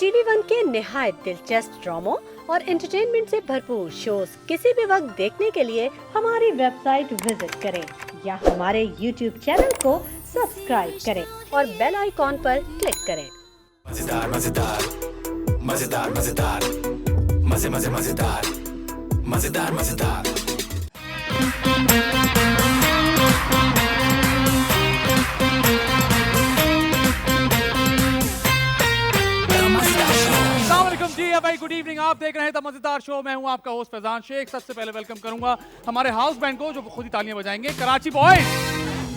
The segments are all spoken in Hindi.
टीवी वन के निहायत दिलचस्प ड्रामों और एंटरटेनमेंट से भरपूर शोज किसी भी वक्त देखने के लिए हमारी वेबसाइट विजिट करें या हमारे यूट्यूब चैनल को सब्सक्राइब करें और बेल आइकॉन पर क्लिक करें। मजेदार मजेदार मजेदार मजेदार मजे मजे मजेदार मजेदार मजेदार। जी भाई, गुड इवनिंग। आप देख रहे हैं द मजेदार शो। मैं हूं आपका होस्ट फैजान शेख। सबसे पहले वेलकम करूंगा हमारे हाउस बैंड को जो खुद ही तालियां बजाएंगे, कराची बॉयज।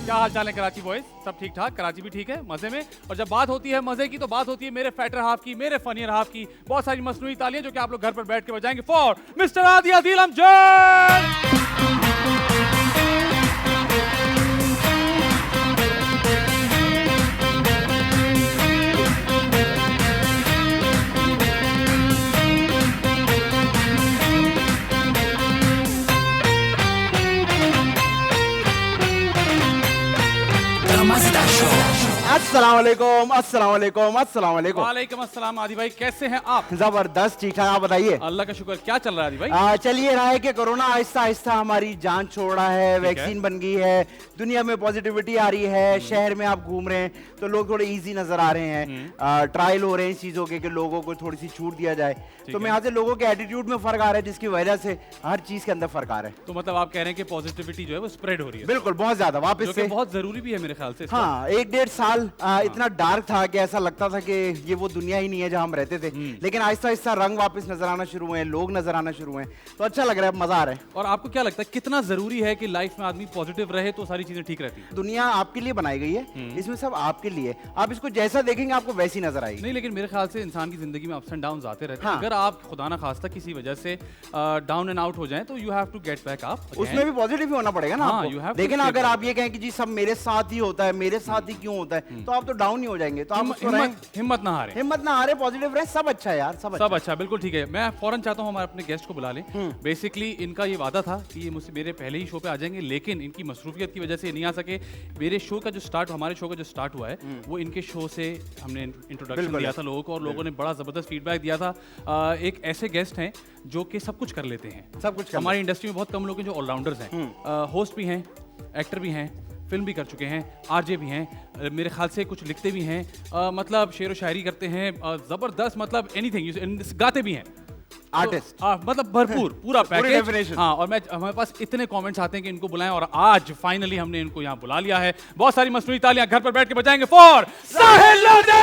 क्या हाल चाल है कराची बॉयज? सब ठीक ठाक? कराची भी ठीक है, मजे में। और जब बात होती है मजे की तो बात होती है मेरे फैटर हाफ की, मेरे फनियर हाफ की। बहुत सारी मसनूई तालियां जो कि आप लोग घर पर बैठ के बजाएंगे फॉर मिस्टर आदि अदील अमजद। अस्सलाम वालेकुम, अस्सलाम वालेकुम, अस्सलाम वालेकुम। वालेकुम अस्सलाम। आदि भाई कैसे हैं आप? जबरदस्त, ठीक ठाक। आप बताइए। अल्लाह का शुक्र। क्या चल रहा है आदि भाई? चलिए रहा है कि कोरोना आहिस्ता आहिस्ता हमारी जान छोड़ रहा है, वैक्सीन बन गई है, दुनिया में पॉजिटिविटी आ रही है, शहर में आप घूम रहे हैं तो लोग थोड़े इजी नजर आ रहे हैं। ट्रायल हो रहे हैं इस चीजों के कि लोगों को थोड़ी सी छूट दिया जाए। तो मैं यहाँ से लोगों के एटीट्यूड में फर्क आ रहा है जिसकी वजह से हर चीज के अंदर फर्क आ रहा है। तो मतलब आप कह रहे हैं कि पॉजिटिविटी जो है वो स्प्रेड हो रही है? बिल्कुल, बहुत ज्यादा वापस से। बहुत जरूरी भी है मेरे ख्याल से। हाँ, 1-1.5 साल इतना डार्क था कि ऐसा लगता था कि ये वो दुनिया ही नहीं है जहाँ हम रहते थे। लेकिन आहिस्ता आहिस्ता रंग वापस नजर आना शुरू हुए, लोग नजर आना शुरू हुए, तो अच्छा लग रहा है, मजा आ रहा है। और आपको क्या लगता है कितना जरूरी है कि लाइफ में आदमी पॉजिटिव रहे तो सारी चीजें ठीक रहती है? दुनिया आपके लिए बनाई गई है, इसमें सब आपके लिए। आप इसको जैसा देखेंगे आपको वैसी नजर आएगी। नहीं, लेकिन मेरे ख्याल से इंसान की जिंदगी में अप्स एंड डाउन आते रहते हैं। हाँ। अगर आप खुदा ना खास्ता किसी वजह से डाउन एंड आउट हो जाएं तो you have to get back up. उसमें भी पॉजिटिव ही होना पड़ेगा ना हाँ, you आपको। have to लेकिन stay अगर positive। आप ये कहें कि जी सब मेरे साथ ही होता है, मेरे साथ ही क्यों होता है, तो आप तो डाउन ही हो जाएंगे। तो आप उसको रहें, हिम्मत ना हारे, हिम्मत ना हारे, पॉजिटिव रहे, सब अच्छा है यार, सब अच्छा। बिल्कुल ठीक है। मैं फौरन चाहता हूँ हमारे अपने गेस्ट को बुला लें। बेसिकली इनका ये वादा था कि ये मुझसे मेरे पहले ही शो पे आ जाएंगे, लेकिन इनकी मसरूफियत की वजह से नहीं आ सके। मेरे शो का जो स्टार्ट, हमारे शो का जो स्टार्ट हुआ है वो इनके शो से हमने इंट्रोडक्शन दिया था लोगों को, और लोगों ने बड़ा जबरदस्त फीडबैक दिया था। एक ऐसे गेस्ट हैं जो कि सब कुछ कर लेते हैं, सब कुछ। हमारी इंडस्ट्री में बहुत कम लोग हैं जो ऑलराउंडर्स हैं। होस्ट भी हैं, एक्टर भी हैं, फिल्म भी कर चुके हैं, आरजे भी हैं, मेरे ख्याल से कुछ लिखते भी हैं, मतलब शेर व शायरी करते हैं, जबरदस्त, मतलब एनीथिंग, गाते भी हैं, आर्टिस्ट, मतलब भरपूर पूरा पैकेज। definition। हाँ, और हमारे पास इतने कमेंट्स आते हैं कि इनको बुलाएं, और आज फाइनली हमने इनको यहाँ बुला लिया है। बहुत सारी मसनूई तालियां घर पर बैठ के बजाएंगे for Sahil Lodhi.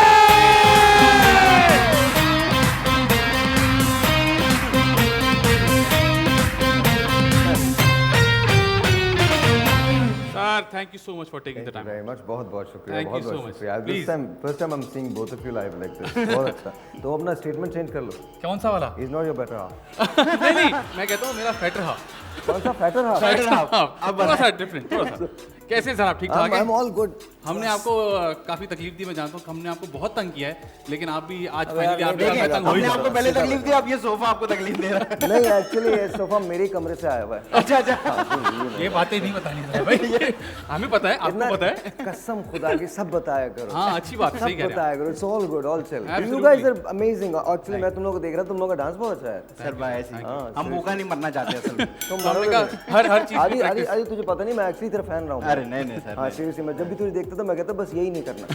Sir, thank you so much for taking the time. Very much, बहुत बहुत शुक्रिया। Thank you बहुत so बहुत much. शुक्रिया। Please. First time I'm seeing both of you live like this. बहुत अच्छा। तो अपना स्टेटमेंट चेंज कर लो। कौन सा वाला? He's not your better half. नहीं, मैं कहता हूँ मेरा फैटर हाफ। कौन सा फैटर हाफ? Fatter half. अब थोड़ा सा डिफरेंट, थोड़ा सा। कैसे सर आप ठीक ठाक हैं? I'm all good. हमने आपको काफी तकलीफ दी, मैं जानता हूँ, हमने आपको बहुत तंग किया है, लेकिन आप भी आज फाइनली आप देखिए, तंग हो ही हमने आपको जाओ। पहले तकलीफ दी, अब ये सोफा आपको तकलीफ दे रहा है। नहीं, एक्चुअली ये सोफा मेरे कमरे से आया हुआ है। अच्छा अच्छा, ये बातें नहीं बतानी है भाई, हमें पता है, आपको पता है। कसम खुदा की सब बताया करो। हाँ, अच्छी बात, सही सब कह रहे हैं। बताया करो। It's all good, all chill. You Absolutely. guys are amazing. Actually मैं तुम लोगों को देख रहा, तुम लोगों का डांस बहुत अच्छा है। सर भाई ऐसे ही। हाँ, हम भूखा नहीं मरना चाहते असल में। तुम हमने मरोगे। कहा हर चीज आदि आदि आदि तुझे पता नहीं, मैं एक्चुअली तेरा फैन रहा हूँ। अरे नहीं नहीं सर, हाँ सीरियसली, मैं जब भी तुझे देखता था मैं कहता बस यही नहीं करना।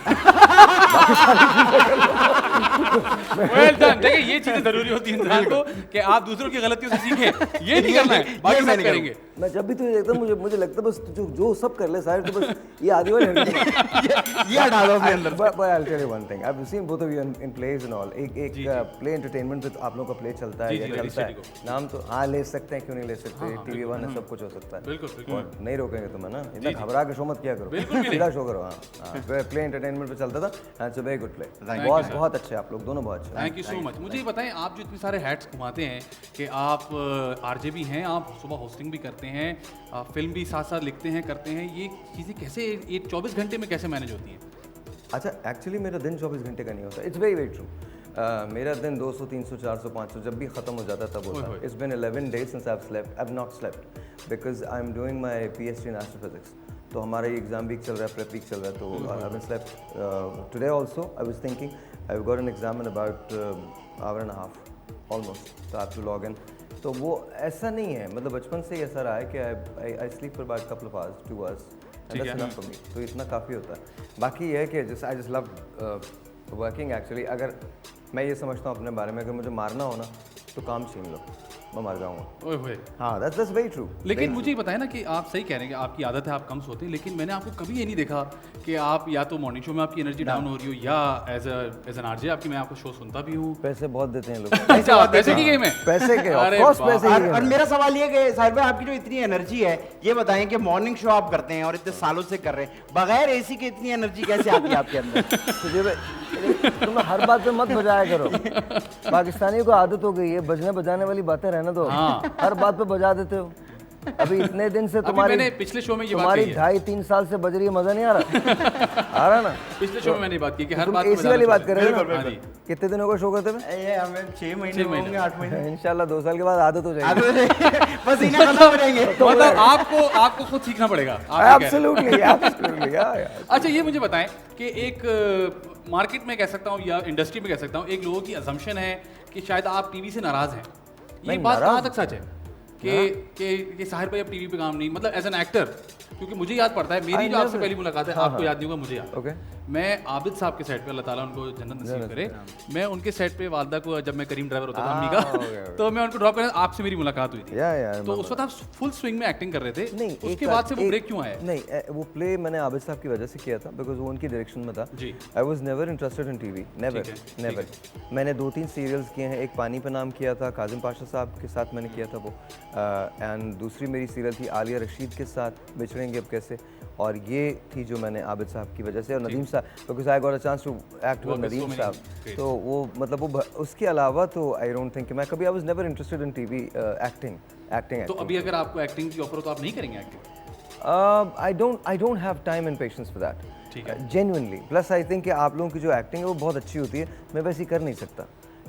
Well done. देखिए, ये चीजें जरूरी होती है इंसान को कि आप दूसरों की गलतियों से सीखें, ये नहीं करना है, बाकी सब करेंगे। मैं जब भी तुझे देखता हूँ मुझे लगता है बस जो सब कर ले सारे, तो बस ये आदि वाले ये हटा दो अपने अंदर। But I'll tell you one thing. I've seen both of you in plays and all. एक play entertainment पे आप लोगों का play चलता है या चलता है। नाम तो हाँ ले सकते हैं, क्यों नहीं ले सकते? TV वन है, सब कुछ हो सकता है। बिल्कुल बिल्कुल। नहीं रोकेंगे तुम्हें ना, इतना घबरा के शो मत किया करो, सीधा शो करो। हाँ, प्ले एंटरटेनमेंट पे चलता था, and it's a very good play. बहुत बहुत अच्छे आप लोग, दोनों बहुत अच्छे। Thank you so much. मुझे ये बताएं, आप जो इतने सारे हैट्स घुमाते हैं कि आप आरजे भी हैं, आप सुबह होस्टिंग भी करते हैं, फिल्म भी साथ साथ लिखते हैं, करते हैं, ये चीज़ें कैसे ये 24 घंटे में कैसे मैनेज होती हैं? अच्छा, एक्चुअली मेरा दिन 24 घंटे का नहीं होता। It's very very true. मेरा दिन 200, 300, 400, 500 जब भी ख़त्म हो जाता तब होता है। It's been 11 days since I've slept. I've not slept because I'm doing my PhD in astrophysics. तो हमारा ये एग्जाम वीक चल रहा है, प्रेप वीक चल रहा है, तो I have slept today also. I was thinking I've got an exam in about hour and a half, almost. So I have to log in. तो वो ऐसा नहीं है, मतलब बचपन से ही ऐसा रहा है कि I sleep for about a couple of hours, 2 hours. And that's enough for me. तो इतना काफ़ी होता है. बाकी ये है कि I just love working actually. अगर मैं ये समझता हूँ अपने बारे में, अगर मुझे मारना हो ना तो काम छीन लो, मैं मर जाऊँगा. ओए होए. हाँ, that's very true. लेकिन मुझे ये बताया ना कि आप सही कह रहे हैं कि आपकी आदत है, आप कम सोते हैं, लेकिन मैंने आपको कभी ये नहीं देखा कि आप या तो मॉर्निंग शो में आपकी एनर्जी डाउन हो रही हो या एज एन आरजे आपकी, मैं आपको शो सुनता भी हूँ. पैसे बहुत देते हैं लोग. अच्छा, पैसे की गेम है. पैसे के, अरे of course बाप. पैसे की और game है. मेरा सवाल ये कि साहिर भाई आपकी जो इतनी एनर्जी है, ये बताएं कि मॉर्निंग शो आप करते हैं और इतने सालों से कर रहे हैं, बगैर एसी के इतनी एनर्जी कैसे आती है आपके अंदर? तुझे तुम हर बात पे मत बजाया करो. पाकिस्तानियों को आदत हो गई है बजने बजाने वाली बातें, रहने दो. हाँ. हर बात पे बजा देते हो. अभी इतने दिन से अभी तुम्हारी मैंने पिछले शो में ये बात तुम्हारी कही है. 2.5-3 साल से बज रही है, मजा नहीं आ रहा? आ रहा ना? पिछले शो में मैंने बात की कि हर तुम बात एसी वाली बात कर रहे हो हाँ ना? जी. कितने दिनों का शो करते हुए? ये हमें 6 महीने होंगे, 8 महीने. इंशाल्लाह 2 साल के बाद आदत हो जाएगी. पसीना खत्म हो जाएंगे. मतलब आपको खुद सीखना पड़ेगा. आप ये कह रहे हैं. Absolutely, absolutely. यार अच्छा, ये मुझे बताएं कि एक मार्केट में कह सकता हूँ या इंडस्ट्री में कह सकता हूँ, एक लोगों की अजम्पशन है कि शायद आप टीवी से नाराज हैं. ये नहीं, बात कहाँ नाराज? तक सच है कि साहिर भाई अब टीवी पे काम नहीं, मतलब एज एन एक्टर? क्योंकि मुझे याद पड़ता है, मेरी जो आपसे पहली मुलाकात है, आपको याद नहीं होगा, मुझे याद. ओके. मैं आबिद साहब के सेट पे, अल्लाह ताला उनको जन्नत नसीब करे, मैं उनके सेट पे वालदा को, जब मैं करीम ड्राइवर होता था अम्मी का, तो मैं उनको ड्रॉप करने, आपसे मेरी मुलाकात हुई थी. यार तो उस वक्त आप फुल स्विंग में एक्टिंग कर रहे थे. नहीं, उसके बाद से वो ब्रेक क्यों आया? नहीं, वो प्ले मैंने आबिद साहब की वजह से किया था, बिकॉज वो उनकी डायरेक्शन में था. जी. I was never interested in TV, never. मैंने 2-3 सीरियल्स किए हैं. एक पानी पे नाम किया था, काजिम पाशा साहब के साथ मैंने किया था वो, एंड दूसरी मेरी सीरियल थी आलिया रशीद के साथ, बिछड़ेंगे अब कैसे, और ये थी जो मैंने आबिद साहब की वजह से, और Nadeem sahab, because I got a chance to act with Nadeem sahab. तो वो मतलब वो उसके अलावा तो आई डोंट थिंक मैं कभी, आई was never interested in TV acting. तो अभी अगर आपको एक्टिंग की ऑफर हो तो आप नहीं करेंगे acting? I don't have time and patience for that. ठीक है. Genuinely. Plus I think कि आप लोगों की जो एक्टिंग है वो बहुत अच्छी होती है, मैं वैसे कर नहीं सकता.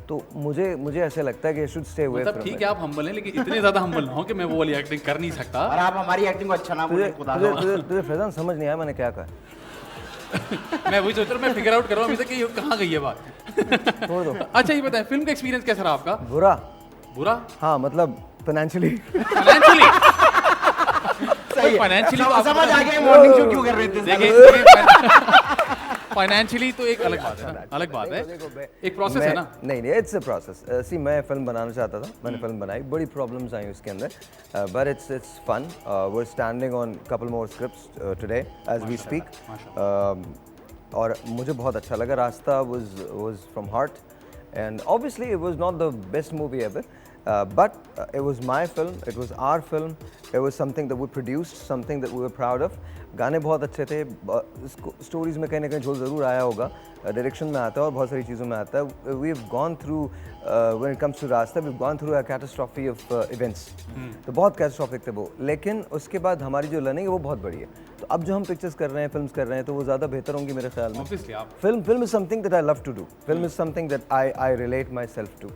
तो मुझे ऐसे लगता है कि should stay away मतलब from ठीक it. है, आप हम्बल हैं, लेकिन इतने ज्यादा हम्बल ना हो कि मैं वो वाली एक्टिंग कर नहीं सकता. और आप हमारी एक्टिंग को अच्छा ना बोले, खुदा का तुझे फैजान समझ नहीं आया मैंने क्या कहा? मैं वही सोच रहा हूँ, मैं फिगर आउट कर रहा हूँ अभी तक कि ये कहाँ गई है बात. छोड़ दो. अच्छा, ये बताएं, फिल्म का एक्सपीरियंस कैसा रहा आपका? बुरा. हाँ, मतलब फाइनेंशियली. सही है. फाइनेंशियली समझ आ गया मॉर्निंग शो क्यों कर रहे थे. देखिए, फाइनेंशियली तो एक अलग बात है ना, अलग बात है, एक प्रोसेस है ना. नहीं, इट्स अ प्रोसेस. सी, मैं फिल्म बनाना चाहता था, मैंने फिल्म बनाई, बड़ी प्रॉब्लम्स आई उसके अंदर, but it's fun. We are standing on couple more scripts today as we speak, और मुझे बहुत अच्छा लगा. Raasta was from heart, and obviously it was not the best movie ever, but it was my film, it was our film, it was something that we produced, something that we were proud of. गाने बहुत अच्छे थे, स्टोरीज में कहीं ना कहीं झोल ज़रूर आया होगा, डायरेक्शन में आता है और बहुत सारी चीज़ों में आता है. We have gone through when it comes to रास्ता, we have gone through a catastrophe of events. तो बहुत कैटास्ट्रॉफिक थे वो, लेकिन उसके बाद हमारी जो लर्निंग है वो बहुत बड़ी है. तो अब जो हम पिक्चर्स कर रहे हैं, फिल्म्स कर रहे हैं, तो वो ज़्यादा बेहतर होंगी मेरे ख्याल में. Obviously, आप Film is something that I love to do. Film is something that I relate myself to.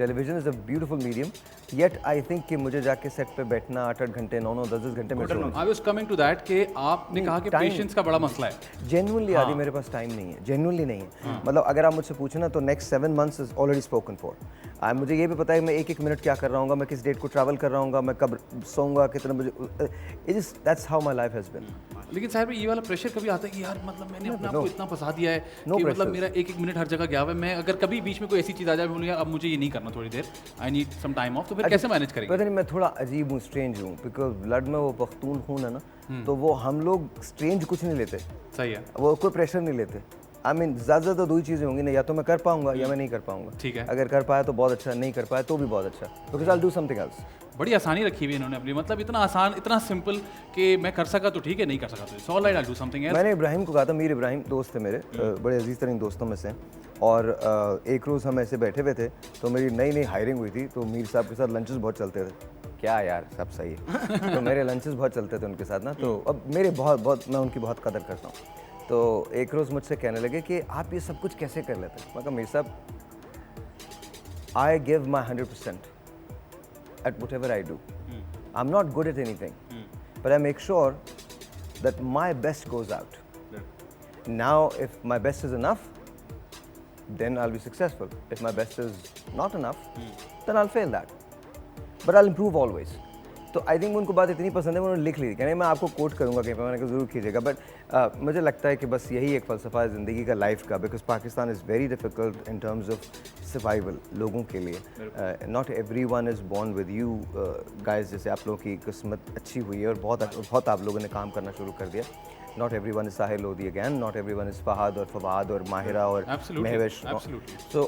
Television is a beautiful medium. Yet I think कि मुझे जाके सेट पे बैठना 8-8 घंटे, 9-9, 10-10 घंटे में I was coming to that कि आपने कहा कि time- पेशेंस का बड़ा मसला है. जेन्युइनली आदि मेरे पास टाइम नहीं है, जेन्युइनली नहीं है. मतलब अगर आप मुझसे पूछे ना तो next 7 months is already spoken for. मुझे ये भी पता है मैं एक मिनट क्या कर रहा हूँ, मैं किस डेट को ट्रैवल कर रहा हूँ, मैं कब सोऊंगा, कितने बजे. It is that's how my life has been. लेकिन साहब ये वाला प्रेशर कभी आता है कि यार मतलब मैंने अपने आप को इतना फंसा दिया है No कि मतलब pressures. मेरा एक मिनट हर जगह गया हुआ है. मैं अगर कभी बीच में कोई ऐसी चीज़ आ जाए, बोलूँ यार अब मुझे ये नहीं करना थोड़ी देर, I need some time off, तो फिर कैसे मैनेज करेंगे? पता नहीं, मैं थोड़ा अजीब हूँ, स्ट्रेंज हूँ, बिकॉज ब्लड में वो पख्तून खून है ना, तो वो हम लोग स्ट्रेंज कुछ नहीं लेते, सही है. वो कोई प्रेशर नहीं लेते. आई मीन ज़्यादा तो 2 ही चीज़ें होंगी ना, या तो मैं कर पाऊंगा या मैं नहीं कर पाऊंगा. ठीक है. अगर कर पाया तो बहुत अच्छा, नहीं कर पाया तो भी बहुत अच्छा, because I do something else. बड़ी आसानी रखी हुई है इन्होंने अपनी, मतलब इतना आसान, इतना सिंपल कि मैं कर सका तो ठीक है, नहीं कर सका तो it's all right, I do something else. मैंने इब्राहिम को कहा था, मीर इब्राहिम दोस्त थे मेरे, बड़े अजीज़ तरीन दोस्तों में से, और एक रोज़ हम ऐसे बैठे हुए थे, तो मेरी नई हायरिंग हुई थी, तो मीर साहब के साथ लंचेस बहुत चलते थे. क्या यार, सब सही है. तो मेरे लंचेस बहुत चलते थे उनके साथ ना, तो अब मेरे बहुत मैं उनकी बहुत कदर करता हूँ. तो एक रोज़ मुझसे कहने लगे कि आप ये सब कुछ कैसे कर लेते हैं. मैं कहा मीर साहब, I give my 100% at whatever I do. I'm not good at anything, but I make sure that my best goes out. Now, if my best is enough, then I'll be successful. If my best is not enough, then I'll fail that. But I'll improve always. तो आई थिंक उनको बात इतनी पसंद है उन्होंने लिख ली, कहने मैं आपको कोट करूँगा कहीं पर, मैंने कहा ज़रूर कीजिएगा, बट मुझे लगता है कि बस यही एक फ़लसफ़ा है ज़िंदगी का, लाइफ का, because Pakistan is very difficult in terms of survival लोगों के लिए. Not every one is born with you guys, जैसे आप लोगों की किस्मत अच्छी हुई है और बहुत आप लोगों ने काम करना शुरू कर दिया. Not everyone is Sahil Lodi again, not everyone is Fahad और Fawad और Mahira और Mehwish. So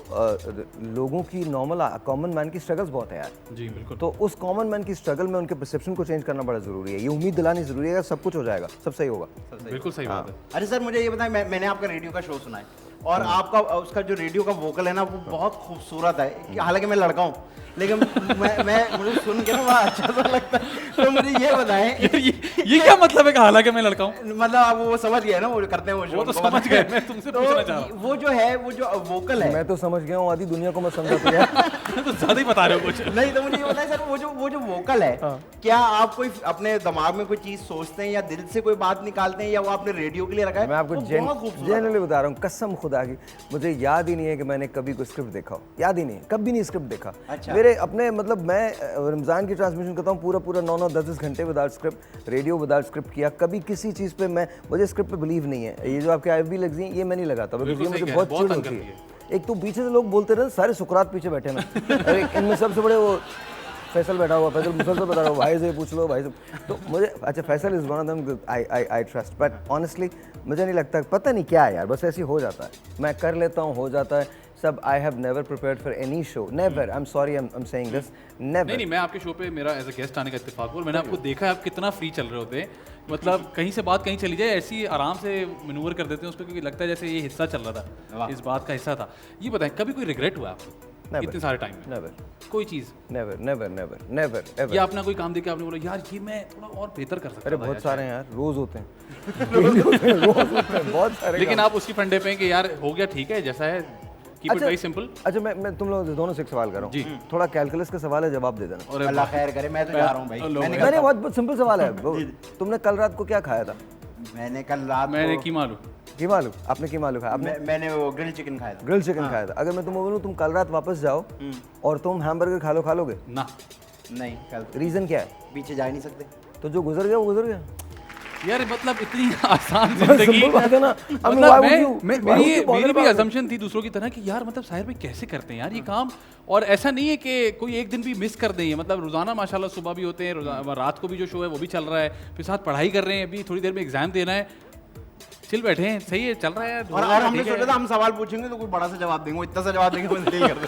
लोगों की नॉर्मल कॉमन मैन की स्ट्रगल्स बहुत है यार. जी बिल्कुल. तो उस कॉमन मैन की स्ट्रगल में उनके परसेप्शन को चेंज करना बड़ा जरूरी है. ये उम्मीद दिलानी जरूरी है, सब कुछ हो जाएगा, सब सही होगा. बिल्कुल सही बात है. अरे सर मुझे ये बताएं, मैंने आपका रेडियो का शो सुना है और आपका उसका जो रेडियो का वोकल है ना वो बहुत खूबसूरत है. हालांकि मैं लड़का हूँ लेकिन मैं मुझे सुन के ना बड़ा अच्छा सा लगता है. तो मुझे ये बताएं ये क्या मतलब है कि हालांकि मैं लड़का हूँ? मतलब आप वो समझ गए ना, वो करते हैं वो तो समझ गए, मैं तुमसे पूछना चाह रहा हूँ. वो जो है वो जो वोकल है मैं तो समझ गया हूँ, आधी दुनिया को मैं समझा यार. तो ज्यादा ही बता रहे हो कुछ. नहीं तो मुझे ये बताएं सर, वो जो वोकल है, क्या आप कोई अपने दिमाग में कोई चीज सोचते हैं या दिल से कोई बात निकालते हैं या वो आपने रेडियो के लिए रखा है? मैं आपको जेन्युइनली बता रहा हूँ, कसम खुदा की मुझे याद ही नहीं है कि मैंने कभी कोई स्क्रिप्ट देखा हो. याद ही नहीं है, कभी नहीं स्क्रिप्ट देखा. अच्छा. मेरे अपने मतलब मैं रमजान की ट्रांसमिशन करता हूँ पूरा 9-9 10-10 घंटे without script, radio without script किया. कभी किसी चीज पे मुझे स्क्रिप्ट पे बिलीव नहीं है. ये जो आपके आईएफबी लगी है ये मैं नहीं लगाता, बिकॉज़ ये मुझे बहुत चिढ़ होती है. एक तो पीछे से लोग बोलते रहे, सारे सुकरात पीछे बैठे ना. अरे इनमें सबसे बड़े वो फैसल बैठा हुआ, फैसल मुसलसल बता रहा हूँ, भाई से पूछ लो भाई से. तो मुझे अच्छा Faisal is one of them, I trust, but honestly मुझे नहीं लगता, पता नहीं क्या है यार, बस ऐसे हो जाता है. मैं कर लेता हूँ, हो जाता है सब. आई have never prepared for any show, never. I am sorry, I am saying this, never. नहीं, मैं आपके शो पे मेरा एज अ गेस्ट आने का इत्तेफाक हुआ. मैंने आपको देखा है आप कितना फ्री चल रहे होते हैं. मतलब कहीं से बात कहीं चली जाए ऐसी आराम से मैनूवर कर देते हैं उस पर, क्योंकि लगता है जैसे ये हिस्सा चल रहा था, इस बात का हिस्सा था. ये बताएं कभी कोई रिग्रेट हुआ आपको इतने सारे टाइम में? नेवर. कोई चीज़? Never ever. या अपना कोई काम देके आपने बोला यार ये मैं थोड़ा और बेहतर कर सकता था? अरे बहुत सारे हैं यार, रोज होते हैं. रोज होते हैं बहुत सारे. लेकिन आप उसकी फंडे पे कि यार हो गया ठीक है जैसा है, कीप इट वेरी सिंपल. अच्छा मैं तुम लोग दोनों से एक सवाल कर रहा हूँ जी. थोड़ा कैलकुलस का सवाल है, जवाब दे देना. और अल्लाह खैर करे, मैं तो जा रहा हूँ भाई. नहीं बहुत सिंपल सवाल है. तुमने कल रात को क्या खाया था? मैंने कल रात मैंने को कीमा आलू. कीमा आलू. आपने कीमा आलू खाया? आपने मैंने वो ग्रिल चिकन खाया था. ग्रिल चिकन खाया था. अगर मैं तुम्हें बोलूँ तुम कल रात वापस जाओ और तुम हैमबर्गर खा लोगे? ना. नहीं, कल रीजन क्या है? पीछे जा ही नहीं सकते. तो जो गुजर गया वो गुजर गया. यार मतलब इतनी आसान जिंदगी. सिंपल बात है ना. मतलब मेरी भी असम्पशन थी दूसरों की तरह कि यार मतलब साहिर भाई कैसे करते हैं यार ये काम. और ऐसा नहीं है कि कोई एक दिन भी मिस कर दें. मतलब रोजाना माशाल्लाह सुबह भी होते हैं, रात को भी जो शो है वो भी चल रहा है, फिर साथ पढ़ाई कर रहे हैं, अभी थोड़ी देर में एग्जाम देना है, चिल बैठे हैं, सही है चल रहा है. और हमने सोचा था हम सवाल पूछेंगे तो कोई बड़ा सा जवाब देंगे, इतना सा जवाब देंगे वो नहीं करते.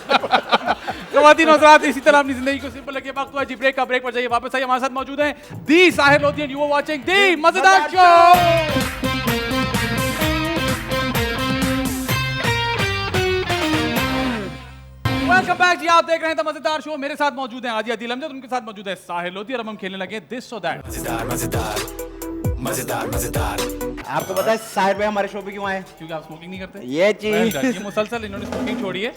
ख़वातीन और हज़रात, इसी तरह अपनी जिंदगी को सिंपल रखिए. वक्त हुआ जी ब्रेक का. ब्रेक पर जाइए, वापस आइए. हमारे साथ मौजूद हैं the Sahir Lodhi and you are watching the मजेदार शो. वेलकम बैक जी. आप देख रहे हैं द मजेदार शो. मेरे साथ मौजूद हैं आजिया दिल अमजद, उनके साथ मौजूद है साहिर लोधी, और हम खेलने लगे दिस और दैट. मजेदार मजेदार मजेदार मजेदार. आपको पता है साहिर भाई हमारे शो पे क्यों आए? क्योंकि आप स्मोकिंग नहीं करते. ये चीज ये मुसलसल इन्होंने स्मोकिंग छोड़ी है,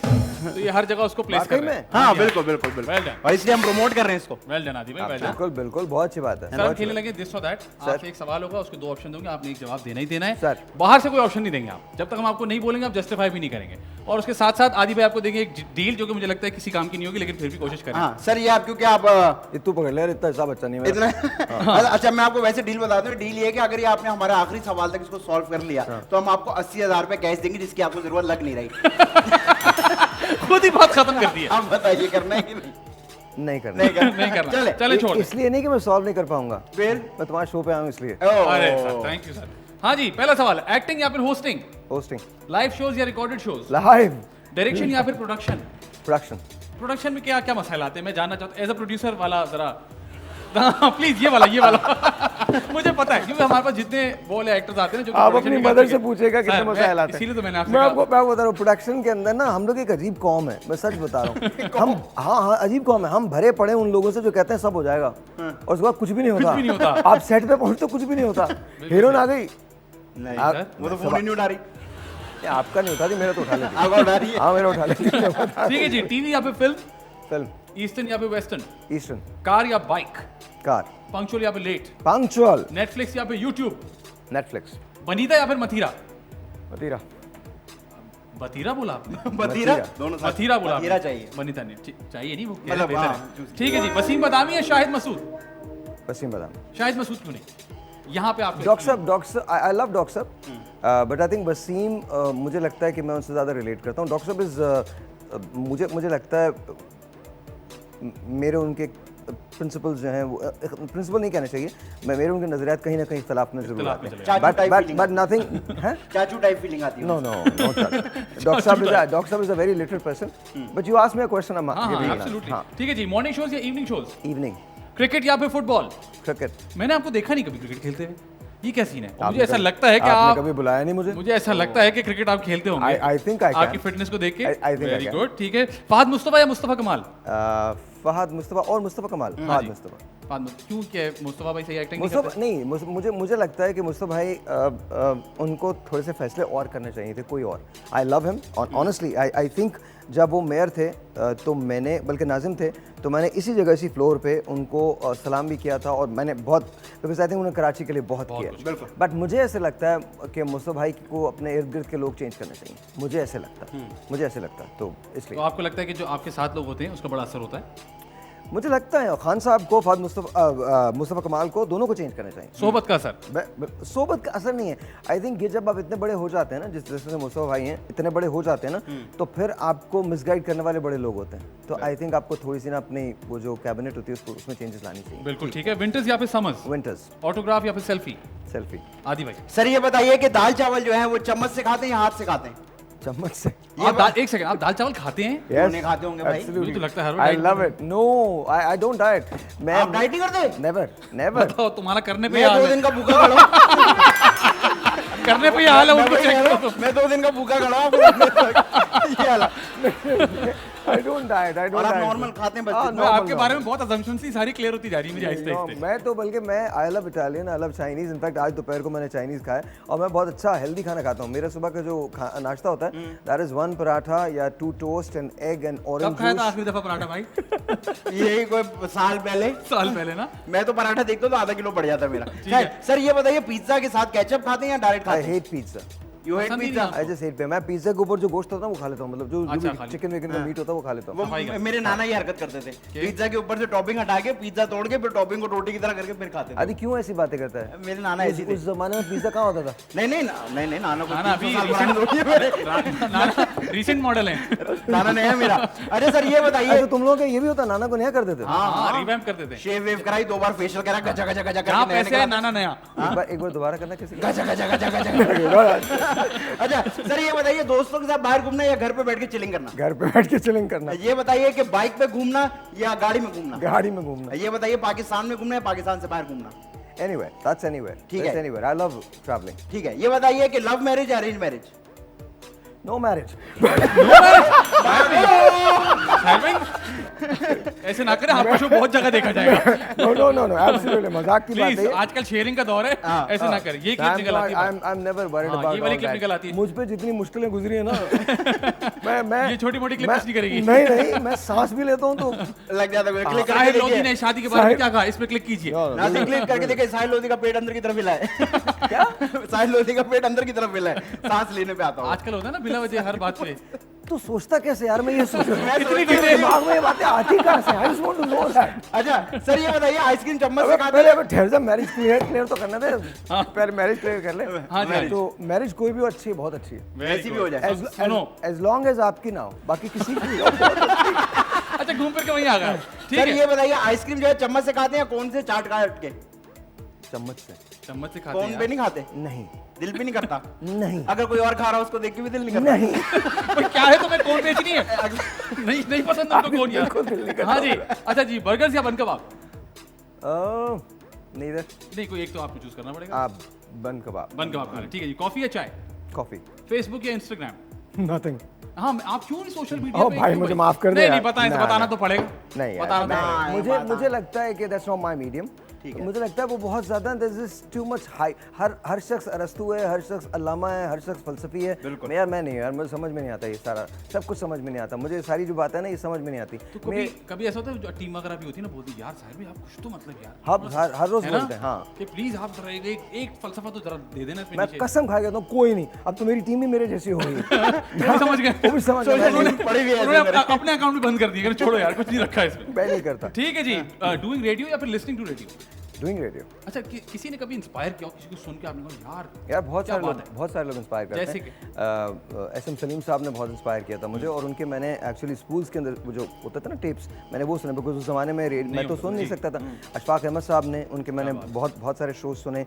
तो ये हर जगह उसको प्लेस कर रहे हैं. हाँ बिल्कुल बिल्कुल Well बिल्कुल. done. और इसलिए हम प्रमोट कर रहे हैं इसको. वेल डन आदि भाई, वेल डन. बिल्कुल बिल्कुल बहुत अच्छी बात है. सर हम खेलने लगे दिस और दैट. आपसे एक सवाल होगा, उसके दो ऑप्शन दूंगा, आपने एक जवाब देना ही देना है. सर. बाहर से कोई ऑप्शन नहीं देंगे आप. जब तक हम आपको नहीं बोलेंगे आप जस्टिफाई भी नहीं करेंगे. और उसके साथ साथ आदि भाई आपको देंगे एक डील जो कि मुझे लगता है किसी काम की नहीं होगी, लेकिन फिर भी कोशिश करें. हाँ सर, ये आप क्योंकि आप इतू पकड़ ले यार, इतना हिसाब अच्छा नहीं है मेरा. इतना अच्छा मैं आपको वैसे डील बता दूं. डील ये है कि अगर ये आपने हमारा आखिरी सवाल तक इसको सॉल्व कर लिया तो हम आपको 80,000 रुपए कैश देंगे, जिसकी आपको जरूरत लग नहीं रही. खुद ही बात खत्म कर दी है. आप बताइए करना है कि नहीं? नहीं करना. नहीं करना. चले छोड़. इसलिए नहीं कि मैं सॉल्व नहीं कर पाऊंगा, फिर मैं तुम्हारे शो पे आऊँ इसलिए. अरे सर थैंक यू सर. हाँ जी, पहला सवाल, एक्टिंग या फिर होस्टिंग? होस्टिंग. लाइव शोज या रिकॉर्डेड शोज? लाइव. डायरेक्शन या फिर प्रोडक्शन? प्रोडक्शन. प्रोडक्शन में क्या क्या मसाइल आते हैं, मैं जानना चाहता हूँ एज अ प्रोड्यूसर वाला जरा. प्लीज ये वाला मुझे पता है, क्योंकि हमारे पास जितने वो वाले एक्टर्स आते हैं जो आप अपनी मदर से पूछेगा कितने मसाइल आते हैं. इसीलिए तो मैंने मैं आपको बता रहा हूँ, प्रोडक्शन के अंदर ना हम लोग एक अजीब कौम है, मैं सच बता रहा हूँ. हम हाँ अजीब कौम है. हम भरे पड़े उन लोगों से जो कहते हैं सब हो जाएगा और उसके बाद कुछ भी नहीं होता. आप सेट पे पहुंच तो कुछ भी नहीं होता. हीरोइन आ गई, नहीं वो तो फोन ही नहीं उठा रही. आपका नहीं उठा रही, मेरा तो उठा लेती. आपका उठा रही है. हाँ मेरा उठा लेती. ठीक है जी. टीवी या फिर फिल्म? फिल्म. ईस्टर्न या फिर वेस्टर्न? ईस्टर्न. कार या बाइक? कार. पंक्चुअल या फिर लेट? पंक्चुअल. नेटफ्लिक्स या फिर यूट्यूब? नेटफ्लिक्स. बनीता या फिर मथीरा? मतीरा. बतीरा बोला आपने? बतीरा दोनों साथ। बतीरा बोला बतीरा आपने। चाहिए। बनीता नहीं चाहिए नहीं वो मतलब, बेहतर हाँ, है। ठीक है जी, वसीम बदामी या शाहिद मसूद? वसीम बदाम। शाहिद मसूद क्यों नहीं? यहाँ पे आप डॉक्टर साहब आई लव डॉक्टर साहब, बट आई थिंक वसीम मुझे लगता है कि मैं उनसे ज़्यादा रिलेट करता हूँ। डॉक्टर साहब इज़ मुझे लगता है मेरे उनके प्रिंसिपल्स जो हैं वो प्रिंसिपल नहीं कहना चाहिए, मेरे उनके नज़रियात कहीं ना कहीं इख्तलाफ में ज़रूर आते हैं, चाचू type feeling बट नथिंग है। चाचू टाइप फीलिंग आती है। No, Dr. Saab is a very literate person. But you asked me a question. I'm हाँ giving हाँ an answer. एब्सोल्युटली। हाँ, ठीक है जी, मॉर्निंग शोज या इवनिंग शोज? evening, क्रिकेट या फिर फुटबॉल? cricket. मैंने आपको देखा नहीं कभी क्रिकेट खेलते हुए, ये क्या सीन है? और आपने मुझे ऐसा कभी- लगता है कि आपने आप कभी बुलाया नहीं मुझे। मुझे ऐसा लगता है कि क्रिकेट आप खेलते होंगे। I think I can. आपकी फिटनेस को देख के I think I very can. Good. ठीक है, फहद मुस्तफा या मुस्तफा कमाल? फहद मुस्तफा और मुस्तफा कमाल। हाँ फहद जी। मुस्तफा। फहद क्यों, क्या मुस्तफा भाई सही एक्टिंग नहीं मुस्तफा करते? नहीं, मुझे लगता है कि मुस्तफा भाई उनको थोड़े से फैसले और करने चाहिए थे, कोई और। I love him honestly. I think जब वो मेयर थे तो मैंने, बल्कि नाजिम थे, तो मैंने इसी जगह इसी फ्लोर पे उनको सलाम भी किया था, और मैंने बहुत, बिकॉज आई थिंक उन्होंने कराची के लिए बहुत किया। बट मुझे ऐसे लगता है कि मुस्तफा भाई को अपने इर्द गिर्द के लोग चेंज करने चाहिए। मुझे ऐसे लगता है तो तो इसलिए आपको लगता है कि जो आपके साथ लोग होते हैं उसका बड़ा असर होता है? मुझे लगता है खान साहब को, फहद मुस्तफा कमाल को, दोनों को चेंज करना चाहिए। सोबत का असर? सोबत का असर नहीं है। आई थिंक ये जब आप इतने बड़े हो जाते हैं ना, जिस तरह से मुस्तफा भाई हैं, इतने बड़े हो जाते हैं ना, तो फिर आपको मिसगाइड करने वाले बड़े लोग होते हैं। तो आई थिंक आपको थोड़ी सी ना अपनी वो जो कैबिनेट होती है उसको, उसमें चेंजेस लानी चाहिए। बिल्कुल ठीक है। विंटर्स या फिर समर्स? विंटर्स। ऑटोग्राफ या फिर सेल्फी? सेल्फी। आदि भाई सर ये बताइए कि दाल चावल जो है वो चम्मच से खाते हैं या हाथ से खाते हैं? चम्मच से। आप दाल, एक सेकंड, आप दाल चावल खाते हैं? दोनों खाते होंगे भाई। मुझे तो लगता है हर आई रोज love it. No, I don't diet. मैं आप डाइट नहीं करते? नेवर। बताओ, तुम्हारा करने पे मैं हाल 2 है। दिन का भूखा खड़ा हूं। करने पे हाल है उनको चेक करो। मैं 2 दिन का भूखा खड़ा हूं। ये हाल है। आई डोंट डाइट। और आप नॉर्मल खाते हैं बस? हाँ, मैं आपके बारे में बहुत assumptions सी सारी क्लियर होती जा रही है मेरी आहिस्ते आहिस्ते। मैं तो बल्कि मैं I love Italian, I love Chinese. In fact आज दोपहर को मैंने चाइनीज खाया, और मैं बहुत अच्छा हेल्दी खाना खाता हूँ। मेरा सुबह का जो नाश्ता होता है, दैट इज 1 पराठा या 2 टोस्ट एंड एग एंड कब ऑरेंज खाया था जूस। आखिरी दफा पराठा भाई? यही कोई साल पहले। साल पहले ना। मैं तो पराठा देखता तो आधा किलो बढ़ जाता मेरा। है। सर ये बताइए, पिज्जा के साथ केचप खाते हैं या डायरेक्ट आई खाते हैं? Hate pizza. यू हेट पसंद ही पिज्जा? नहीं आई जस्ट हेट पे। मैं पिज्जा के ऊपर जो गोश्त होता है वो खा लेता हूँ, मतलब जो अच्छा, खा चिकन विकन का मीट होता है वो खा लेता हूँ। वो सफाई का। मेरे नाना ये हरकत करते थे, पिज्जा के ऊपर से टॉपिंग हटा के पिज्जा तोड़ के फिर टॉपिंग को रोटी की तरह करके फिर खाते थे। आदि क्यों ऐसी बातें करता है? मेरे नाना ऐसे थे। उस जमाने में पिज्जा कहाँ होता था? नहीं नाना को नाना अभी 300 साल पुराने थोड़ी है मेरे। नाना रीसेंट मॉडल है। नाना नहीं है मेरा। अरे सर ये बताइए। अच्छा, तुम लोगों का ये भी होता, नाना को नया कर देते थे? हाँ, रिवैम्प करते थे। शेव वेव कराई, 2 बार फेशियल करा, गजा गजा गजा जहाँ करके नया पैसे है निकला। नाना नया। एक बार दोबारा करना किसी का? गजा गजा गजा गजा। अच्छा सर ये बताइए, दोस्तों के साथ बाहर घूमना या घर पे बैठ के चिलिंग करना? घर पे बैठ के चिलिंग करना। ये बताइए कि बाइक पे घूमना या गाड़ी में घूमना? गाड़ी में घूमना। ये बताइए, पाकिस्तान में घूमना या पाकिस्तान से बाहर घूमना? Anywhere, that's anywhere. ठीक That's है। anywhere. I love traveling. ठीक है। ये बताइए कि लव मैरिज या अरेंज मैरिज? No marriage. ऐसे ना करें, आपका शो बहुत जगह देखा जाएगा। No. Absolutely. मजाक की बात प्लीज, है। आजकल शेयरिंग का दौर है, ऐसे ना करें। ये क्लिप निकल आती है। I'm never worried हाँ, about ये वाली all क्लिप that. निकल आती है। मुझ पे जितनी मुश्किलें गुजरी है ना, मैं ये छोटी-मोटी क्लिप मैं- कुछ नहीं करेगी। नहीं, मैं सांस भी लेता हूँ तो लग जाता है। क्लिक करके साहिल लोधी ने देखिए। शादी के बारे में क्या कहा, इस पे क्लिक कीजिए। नाज़िम क्लिक करके देखिए, साहिल लोधी का पेट अंदर की तरफ हिला है। क्या? साहिल लोधी का पेट अंदर की तरफ हिला है, सांस लेने पे आता हूँ। आजकल होता है ना बिला वजह हर बात पे। तू सोचता कैसे यार? मैं ये सोच रहा हूँ, इतनी तेरे डिटेल। दिमाग में ये बातें आती कहाँ से? I just want to know that. अच्छा सर ये बताइए, आइसक्रीम चम्मच से अबे खाते पहले हैं? अबे ठहर जा, मैरिज क्लियर तो करना दे। पहले मैरिज क्लियर कर ले। हाँ जी। तो मैरिज कोई भी अच्छी है, बहुत अच्छी है। वैसी भी हो जाए। सुनो, As long as आपकी ना हो, बाकी किसी की भी हो, बहुत अच्छी है। अच्छा घूम फिर के वहीं आ गए। ठीक सर है, ये बताइए, आइसक्रीम जो है चम्मच से खाते हैं या कौन से चाट काट के? चम्मच से चम्मच से खाते कौन हैं पे नहीं खाते? नहीं, दिल भी नहीं करता? नहीं, अगर कोई और खा रहा हो उसको देख के भी दिल नहीं करता? नहीं। यार। क्या है तुम्हें, कौन बेचनी है? नहीं पसंद तुमको कौन यार? हाँ जी। अच्छा जी, बर्गर्स या बन कबाब? Neither. नहीं, कोई एक तो आपको चूज करना पड़ेगा। आप बन कबाब। बन कबाब खा रहे हैं। ठीक है जी। कॉफी या चाय? कॉफी। फेसबुक या इंस्टाग्राम? Nothing. हाँ, आप क्यों नहीं सोशल मीडिया ओ पे? भाई, क्यों मुझे माफ कर दे नहीं यार। बताएं तो ना, बताना ना। तो पड़ेगा। नहीं यार, बताना तो पड़ेगा। मुझे लगता है कि that's not my medium. ठीक तो है। मुझे लगता है वो बहुत ज़्यादा this is too much high. हर शख्स अरस्तू है, हर शख्स अल्लामा है, हर शख्स फलसफी है। मैं नहीं यार, मुझे समझ में नहीं आता ये सारा, सब कुछ समझ में नहीं आता मुझे, सारी जो बात है ना ये समझ में नहीं आती। तो कभी कभी ऐसा होता है जो टीम वगैरह भी होती है ना, बोलती है यार साहिर भाई आप कुछ तो मतलब यार, हम हर रोज है ना? बोलते हैं हाँ कि प्लीज आप जरा एक फलसफा तो जरा दे देना इसमें मैं नीचे। कसम खा कहता हूँ कोई नहीं, अब तो मेरी टीम ही मेरे जैसी हो गई। वो भी समझ गए, वो भी समझ गए, पड़ी हुई है उन्होंने अपने अकाउंट भी बंद कर दिए, छोड़ो यार कुछ नहीं रखा है इसमें। मैं नहीं करता। ठीक है जी, डूइंग रेडियो या फिर listening to radio? Doing radio. अच्छा किसी ने कभी इंस्पायर किया हो, किसी को सुन के आपने कहा यार यार बहुत क्या सारे लोग इंस्पायर करते जैसे हैं। एसएम सलीम साहब ने बहुत इंस्पायर किया था मुझे, और उनके मैंने एक्चुअली स्कूल्स के अंदर वो जो होता था ना टेप्स, मैंने वो सुने, बिकॉज उस ज़माने में मैं तो सुन नहीं सकता था। अशफाक अहमद साहब ने, उनके मैंने बहुत सारे शोज सुने।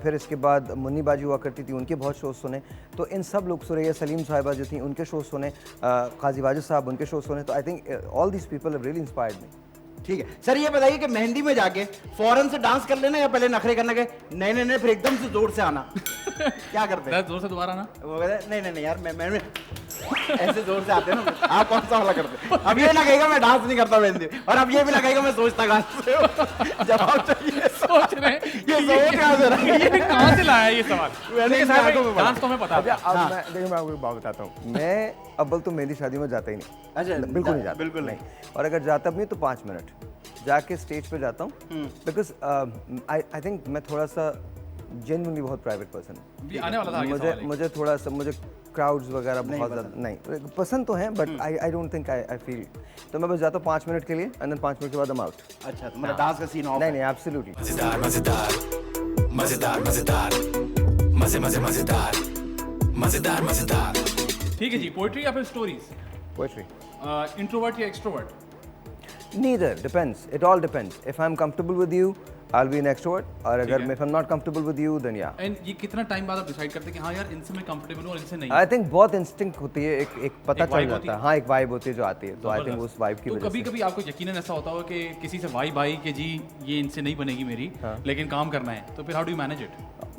फिर इसके बाद मुन्नी बाजी हुआ करती थी, उनके बहुत शोज सुने। तो इन सब लोग, सुरैया सलीम साहिबा जो थी उनके शोज सुने, काजी वाजिद साहब उनके शोज सुने। तो I think all these people have really inspired me. ठीक है सर, ये बताइए कि मेहंदी में जाके फौरन से डांस कर लेना या पहले नखरे करना के नहीं नहीं नहीं फिर एकदम से जोर से आना? क्या करते हैं? जोर से दोबारा ना, वो कहते हैं, नहीं नहीं नहीं यार मैं ऐसे जोर से आते हैं ना। आप कौन सा वाला करते हैं? अब ये ना कहेगा मैं डांस नहीं करता मेहंदी, और अब ये भी ना कहेगा मैं सोचता कहाँ से हो। जवाब चाहिए। सोच रहे हैं ये सोच कहाँ से रहा है? ये कहाँ से लाया ये सवाल? मैंने कहा आपको भी पता। डांस तो हमें पता अच्छा था। अब मैं देखिए, मैं आपको एक बात बताता हूँ। मैं अव्वल तो मेहंदी शादी में जाता ही नहीं, अच्छा, बिल्कुल नहीं जाता, बिल्कुल नहीं। और अगर जाता भी नहीं तो 5 मिनट जाके स्टेज पे जाता हूँ, बिकॉज आई थिंक मैं थोड़ा सा जेन्युइनली बहुत प्राइवेट पर्सन हूँ। ये आने वाला था आगे सवाल एक। मुझे थोड़ा सा मुझे क्राउड्स वगैरह बहुत ज़्यादा नहीं पसंद तो हैं, but I don't think I feel. तो मैं बस जाता हूँ 5 मिनट के लिए, एंड देन 5 मिनट के बाद I'm out। अच्छा, तो मतलब डांस का सीन ऑफ नहीं नहीं एब्सोल्युटली। मजेदार मजेदार मजेदार मजेदार मजे मजे मजेदार मजेदार मजेदार। ठीक है जी, पोएट्री या फिर स्टोरीज? पोएट्री। इंट्रोवर्ट या extrovert? Neither, depends. It all depends. If I'm comfortable with you, I'll be an extrovert. और अगर if I'm not comfortable with you, then yeah. And ये कितना टाइम बाद आप डिसाइड करते हैं कि हाँ यार इनसे मैं कंफर्टेबल हूँ और इनसे नहीं? I think बहुत instinct होती है, एक पता एक चल vibe जाता होती है। है। हाँ, एक वाइब होती है जो आती है, तो आई थिंक उस वाइब की तो वजह कभी से। कभी आपको यकीनन ऐसा होता हो कि किसी से वाइब आई कि जी ये इनसे नहीं बनेगी मेरी, लेकिन काम करना है, तो फिर how do you manage it?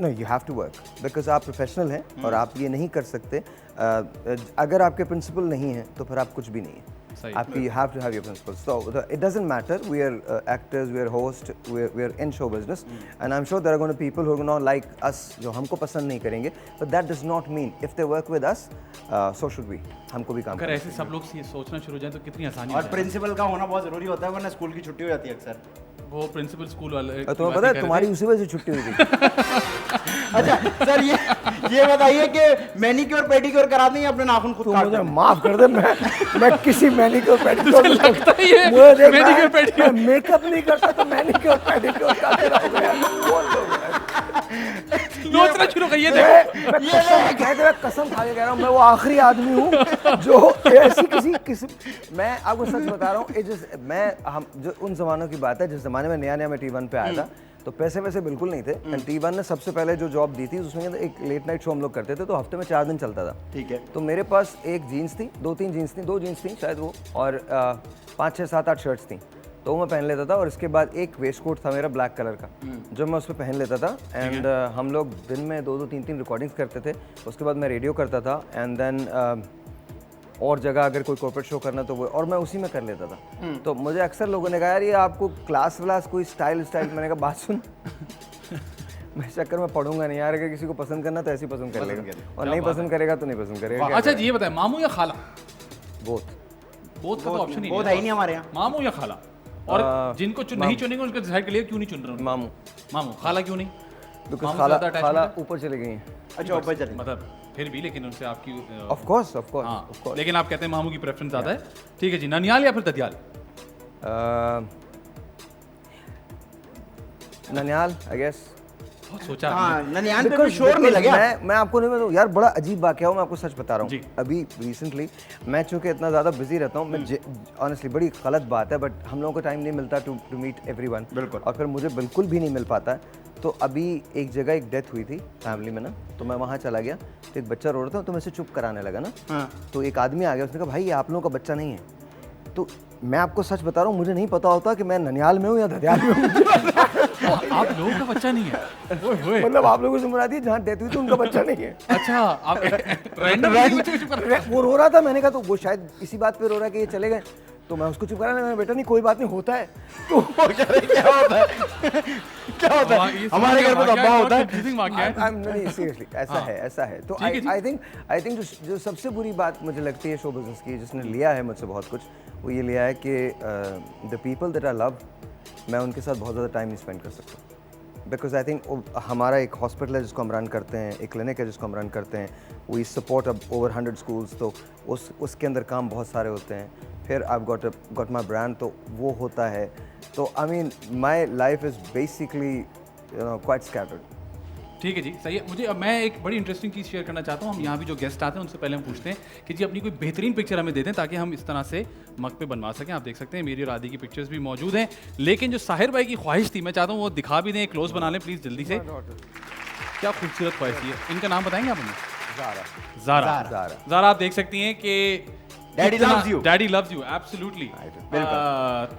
No, you have to work because आप प्रोफेशनल हैं और आप ये नहीं कर सकते। अगर आपके प्रिंसिपल नहीं है तो फिर आप कुछ भी नहीं है। सही। आपकी you have to have your principles. So it doesn't matter. We are actors, we are hosts, we are in show business, and I'm sure there are going to be people who are going to like us, जो हमको पसंद नहीं करेंगे. But that does not mean if they work with us, so should we. हमको भी काम अगर करना ऐसे सब लोग ये सोचना शुरू हो जाए तो कितनी आसानी और हो जाए। प्रिंसिपल का होना बहुत जरूरी होता है, वरना स्कूल की छुट्टी हो जाती है अक्सर। वो प्रिंसिपल स्कूल वाले चाहिए। तुम्हें पता है तुम्हारी उसी वजह से छुट्टी हुई थी। अच्छा सर, ये बताइए कि मैनिक्योर पेडिक्योर करा दें या अपने नाखून खुद तू काट मुझे दें? माफ कर दे, मैं किसी मैनिक्योर पेडिक्योर लगता ही है मुझे देख, मैनिक्योर पेडिक्योर। मैं मेकअप नहीं करता तो मैनिक्योर पेडिक्योर का तेरा हो गया। बोल दो यार। सोचना शुरू कर, ये देखो मैं कहते हुए कसम खा के कह रहा हूँ, मैं वो आखिरी आदमी हूँ जो ऐसी किसी मैं आपको सच बता रहा हूँ। हम जो उन जमानों की बात है जिस जमाने में नया मैं T1 पे आया था, तो पैसे वैसे बिल्कुल नहीं थे। एंड T1 ने सबसे पहले जो जॉब दी थी उसमें एक लेट नाइट शो हम लोग करते थे, तो हफ्ते में 4 दिन चलता था। ठीक है। तो मेरे पास एक जीन्स थी, 2-3 जीन्स थी, 2 जीन्स थी शायद वो, और 5-6-7-8 शर्ट्स थी, तो मैं पहन लेता था। और इसके बाद एक वेस्ट कोट था मेरा ब्लैक कलर का, जो मैं उस पर पहन लेता था। एंड हम लोग दिन में 2-2 3-3 रिकॉर्डिंग्स करते थे। उसके बाद मैं रेडियो करता था, एंड देन और जगह अगर कोई कॉर्पोरेट शो करना तो वो, और मैं उसी में कर लेता था। तो मुझे अक्सर लोगों ने कहा यार ये आपको क्लास व्लास कोई स्टाइल। मैंने कहा बात सुन, मैं इस चक्कर में पढ़ूंगा नहीं यार। अगर किसी को पसंद करना तो ऐसे ही पसंद कर लेगा, और नहीं पसंद करेगा तो नहीं पसंद करेगा। अच्छा जी, ये बताएं मामू या खाला? बोथ। बोथ का तो ऑप्शन ही बहुत है ही नहीं हमारे यहाँ। मामू या खाला? और जिनको नहीं चुनेंगे उनको डिसाइड कर लिया क्यों नहीं चुन रहे? मामू। मामू। खाला क्यों नहीं? बिकॉज मामू से ज्यादा खाला attachment है? ऊपर चले गई हैं। अच्छा, ऊपर चले। मतलब फिर भी, लेकिन उनसे आपकी ऑफ कोर्स हाँ, लेकिन आप कहते हैं मामू की प्रेफरेंस ज्यादा है। ठीक है जी, ननियाल या फिर ददियाल? ननियाल आई गेस। बहुत सोचा हाँ, आपने। ननियाल पे भी शोर नहीं लगा। मैं आपको नहीं बताऊँ यार, बड़ा अजीब वाकया हो, मैं आपको सच बता रहा जी। हूँ। अभी रिसेंटली मैं चूंकि इतना ज़्यादा बिजी रहता हूँ, मैं ऑनेस्टली बड़ी गलत बात है, बट हम लोगों को टाइम नहीं मिलता टू मीट एवरीवन। बिल्कुल। और फिर मुझे बिल्कुल भी नहीं मिल पाता है। तो अभी एक जगह एक डेथ हुई थी फैमिली में ना, तो मैं वहाँ चला गया, तो एक बच्चा रो रहा था, तो मैं इसे चुप कराने लगा ना। हाँ। तो एक आदमी आ गया, उसने कहा भाई ये आप लोगों का बच्चा नहीं है। तो मैं आपको सच बता रहा हूँ, मुझे नहीं पता होता कि मैं ननियाल में हूँ या ददियाल में हूँ। आप लोगों का बच्चा नहीं है? ओए होए। मतलब आप लोगों से मुराद है जहाँ डेथ हुई थी उनका बच्चा नहीं है। अच्छा, आप रैंडम वो रो रहा था, मैंने कहा तो वो शायद इसी बात पे रो रहा है कि ये चले गए। तो मैं उसको चुप कराने लगा, बेटा नहीं कोई बात नहीं होता है। तो वो कह रहे क्या होता है क्या होता है हमारे घर में तो अब्बा होता है। नहीं सीरियसली ऐसा है। तो आई थिंक जो सबसे बुरी बात मुझे लगती है शो बिजनेस की, जिसने लिया है मुझसे बहुत कुछ, वो ये लिया है कि the people that I love, मैं उनके साथ बहुत ज़्यादा टाइम नहीं स्पेंड कर सकता। बिकॉज आई थिंक हमारा एक हॉस्पिटल है जिसको हम रन करते हैं, एक क्लिनिक है जिसको हम रन करते हैं, वी सपोर्ट अब ओवर 100 स्कूल्स, तो उसके अंदर काम बहुत सारे होते हैं। फिर आई गॉट माई ब्रांड, तो वो होता है। तो I mean my life is basically quite scattered. ठीक है जी, सही है। मुझे अब मैं एक बड़ी इंटरेस्टिंग चीज़ शेयर करना चाहता हूँ। हम यहाँ भी जो गेस्ट आते हैं उनसे पहले हम पूछते हैं कि जी अपनी कोई बेहतरीन पिक्चर हमें दे दें ताकि हम इस तरह से मग पे बनवा सकें। आप देख सकते हैं मेरी और आदि की पिक्चर्स भी मौजूद हैं, लेकिन जो साहिर भाई की ख्वाहिश थी मैं चाहता हूँ वो दिखा भी दें, क्लोज बना लें प्लीज़ जल्दी से। क्या खूबसूरत ख्वाहिश है। इनका नाम बताएंगे आप हमें? ज़ारा। आप देख सकती हैं कि daddy loves you, daddy loves you, absolutely.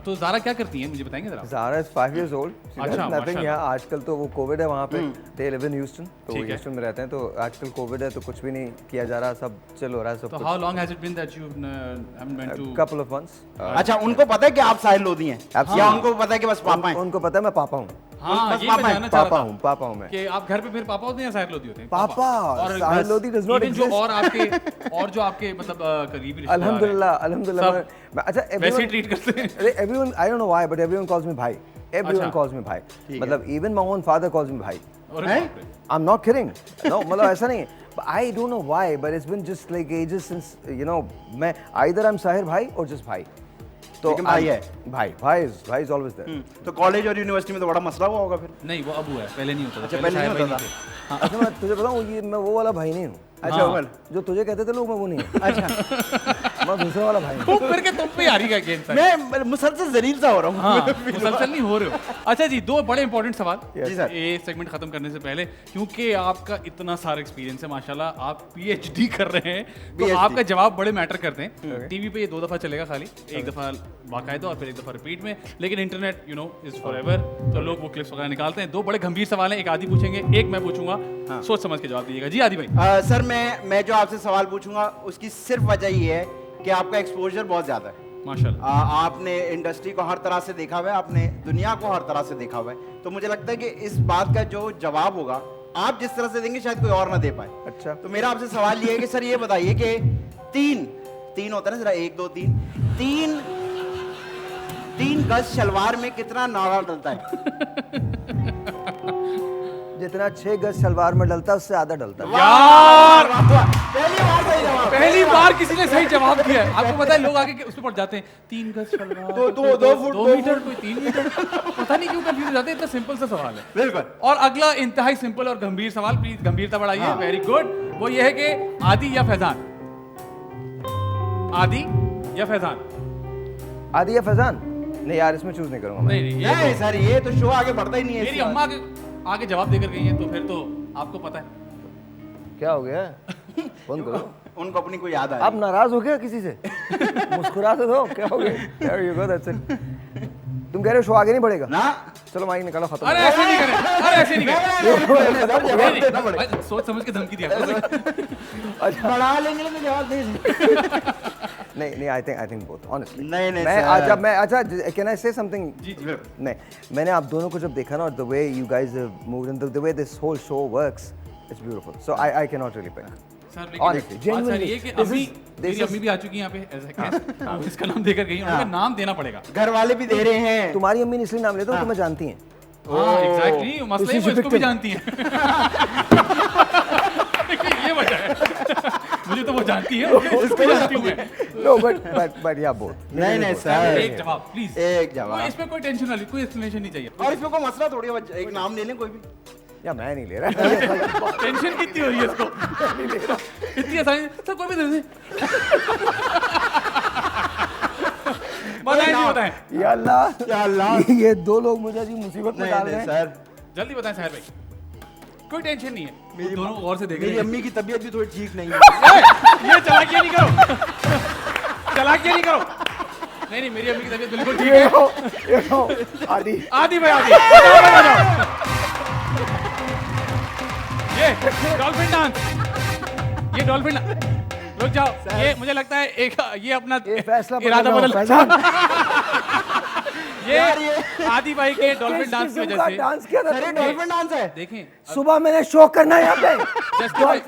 तो ज़ारा क्या करती हैं मुझे बताएंगे जरा? ज़ारा इज 5 years old, अच्छा, नथिंग। यहाँ आजकल तो वो कोविड है वहाँ पे, दे लिव इन ह्यूस्टन, तो वो ह्यूस्टन में रहते हैं। तो आजकल कोविड है तो कुछ भी नहीं किया जा रहा, सब चिल हो रहा है सब। तो how long has it been that you haven't been to? Couple of months. अच्छा, उनको पता है कि आप साहिल लोधी हैं या उनको पता है कि बस पापा हैं? उनको पता है मैं पापा हूँ। हाँ, बस ये मैं जानना चाह रहा था पापा हूँ मैं। कि आप घर पे फिर पापा होते हैं या साहिर लोधी होते हैं? पापा, और Sahir Lodhi does not even जो exist। और जो आपके मतलब करीबी रिश्तेदार हैं, अल्हम्दुलिल्लाह अच्छा वैसे ही ट्रीट करते हैं। everyone I don't know why but everyone calls me भाई, everyone calls me भाई, मतलब even my own father calls me भाई। I'm not kidding, no मतलब ऐसा नहीं है। I don't know why but it's been just like ages since you know मैं either I'm साहिर भाई or just भाई। तो भाई है, भाई is always there। तो कॉलेज और यूनिवर्सिटी में तो बड़ा मसला हुआ होगा फिर। नहीं वो अबू है, पहले नहीं होता था। अच्छा, पहले नहीं साहिर होता भाई था। अच्छा मैं तुझे बताऊँ, ये मैं वो वाला भाई नहीं हूँ। अच्छा वेल, जो तुझे कहते थे लोग, मैं वो नहीं हूँ। अच्छा मैं दूसरे वाला भाई हूँ। खूब करके तुम पे आ रही है गेंद। मैं मुसलसल जलील सा हो रहा हूँ। हाँ, मुसलसल नहीं हो रहे हो। अच्छा जी, दो बड़े इंपॉर्टेंट सवाल जी सर। ये सेगमेंट खत्म करने से पहले, क्योंकि आपका इतना सारा एक्सपीरियंस है माशाल्लाह, आप PhD कर रहे हैं, तो PhD। आपका जवाब बड़े मैटर करते हैं। टीवी पे ये 2 दफ़ा चलेगा खाली, एक दफ़ा बाकायदा और फिर एक दफ़ा रिपीट में, लेकिन internet you know is forever, तो लोग वो क्लिप्स वगैरह निकालते हैं। 2 बड़े गंभीर सवाल हैं, एक आदि पूछेंगे, एक मैं पूछूंगा, सोच समझ के जवाब दीजिएगा। जी आदि भाई। सर मैं जो आपसे सवाल पूछूंगा उसकी सिर्फ वजह ये है कि आपका एक्सपोजर बहुत ज्यादा है माशाल्लाह। आपने इंडस्ट्री को हर तरह से देखा हुआ है, आपने दुनिया को हर तरह से देखा हुआ है, तो मुझे लगता है कि इस बात का जो जवाब होगा आप जिस तरह से देंगे शायद कोई और ना दे पाए। अच्छा, तो मेरा आपसे सवाल ये है कि सर ये बताइए कि तीन होता है ना जरा, 1 2 3 गज शलवार में कितना नाड़ा डलता है? जितना 6 गज सलवार में डलता है उससे आधा डलता है। यार पहली बार सही जवाब। पहली बार किसी ने सही जवाब दिया है। आपको पता है लोग आगे उस पे पड़ जाते हैं, 3 गज सलवार, तो 2 फुट 2 मीटर, कोई 3 मीटर, पता नहीं क्यों कंफ्यूज हो जाते हैं। इतना सिंपल सा सवाल है। बिल्कुल। और अगला इंतहाई सिंपल और गंभीर सवाल, प्लीज गंभीरता बढ़ाइए। Very good. वो ये है कि आदि या फैजान? आदि या फैजान? आदि या फैजान? नहीं यार, इसमें चूज नहीं करूंगा मैं। नहीं सर, ये तो शो आगे बढ़ता ही नहीं है। मेरी अम्मा आगे जवाब देकर गई है, तो फिर तो आपको पता है। क्या हो गया? फोन करो। उनको अपनी कोई याद आई। आप नाराज हो गया किसी से? मुस्कुरा तो दो, क्या हो गया? There you go, that's it। तुम कह रहे हो शो आगे नहीं बढ़ेगा ना? चलो माइक निकालो, खत्म। अरे ऐसे नहीं करें, अरे ऐसे नहीं करें। जवाब देना पड़ेगा। भाई, सोच समझ के धमकी दिया। बढ़ा लेंगे लेकिन जवाब नहीं। नहीं, आई थिंक बोथ ऑनेस्टली। नहीं मैं सर। जब मैं अच्छा, कैन आई से समथिंग? जी जी। नहीं, मैंने आप दोनों को जब देखा ना, और the way you guys have moved and the way this whole show works, it's beautiful. So I can not really pick. Sir Honestly, लेकिन बात genuinely, सर ये कि this अभी is- मेरी अम्मी भी आ चुकी है यहाँ पे एज ए गेस्ट, इसका नाम देकर गई हैं, उनका नाम देना पड़ेगा। घर वाले भी दे रहे हैं। तुम्हारी अम्मी ने इसलिए नाम लेते हो, तुम्हें जानती हैं। हाँ एग्जैक्टली, मसला है वो इसको भी जानती हैं। ये वजह है। मुझे तो वो जानती है, इसको जानती हूँ मैं। No, but yeah, both। नहीं सर, एक जवाब प्लीज। एक जवाब। इसमें कोई टेंशन वाली कोई एक्सप्लेनेशन नहीं चाहिए। और इसमें कोई मसला थोड़ी है, एक नाम ले लें कोई भी। या मैं नहीं ले रहा। टेंशन कितनी हो रही है इसको? इतनी आसानी सर, कोई भी दे दे। बताएं। या अल्लाह, ये 2 लोग मुझे अभी मुसीबत में डाल रहे हैं। सर, जल्दी बताएं साहिर भाई, कोई टेंशन नहीं है, वो दोनों गौर से देख रहे मेरी हैं। अम्मी की तबीयत भी थोड़ी ठीक नहीं है। ये चालाकियां नहीं करो, चालाकियां नहीं करो। नहीं मेरी अम्मी की तबीयत बिल्कुल ठीक है। ये लो, आदि भाई बताओ। ये डॉल्फिन डांस, ये डॉल्फिन रुक जाओ, ये मुझे लगता है एक ये अपना ये फैसला इरादा बदल फैजान ये आदि भाई के डॉल्फिन डांस की वजह से डांस किया था अरे तुमने। डॉल्फिन डांस है। देखें सुबह मैंने शो करना है यहाँ पे।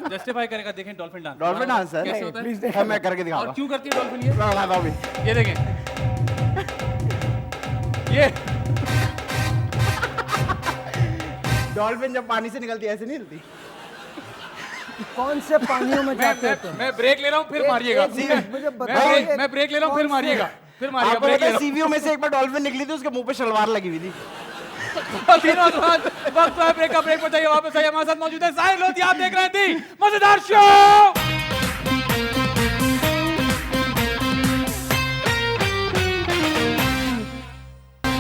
जस्टिफाई करेगा, देखें डॉल्फिन डांस। डॉल्फिन डांस है। कैसे होता है? प्लीज हाँ, मैं करके और दिखाऊंगा। क्यों करती है डॉल्फिन ये? मैं बताता हूँ अभी। ये देखें, ये डॉल्फिन जब पानी से निकलती है ऐसे नहीं हिलती। कौन से पानियों में जाते हो तुम? मैं ब्रेक ले रहा हूँ, फिर मारिएगा। मुझे बताओ मैं ब्रेक ले रहा हूँ, फिर मारिएगा, फिर मारिएगा, आपको ब्रेक पता ले है रहा सीवीओ में से एक बार डॉल्फिन निकली थी, उसके मुंह पे शलवार लगी हुई थी। हूँ। तीनों वक्त है ब्रेक का, ब्रेक पर जाइए, वापस आइए, हमारे साथ मौजूद है साहिल लोधी, आप देख रहे थे मजेदार शो।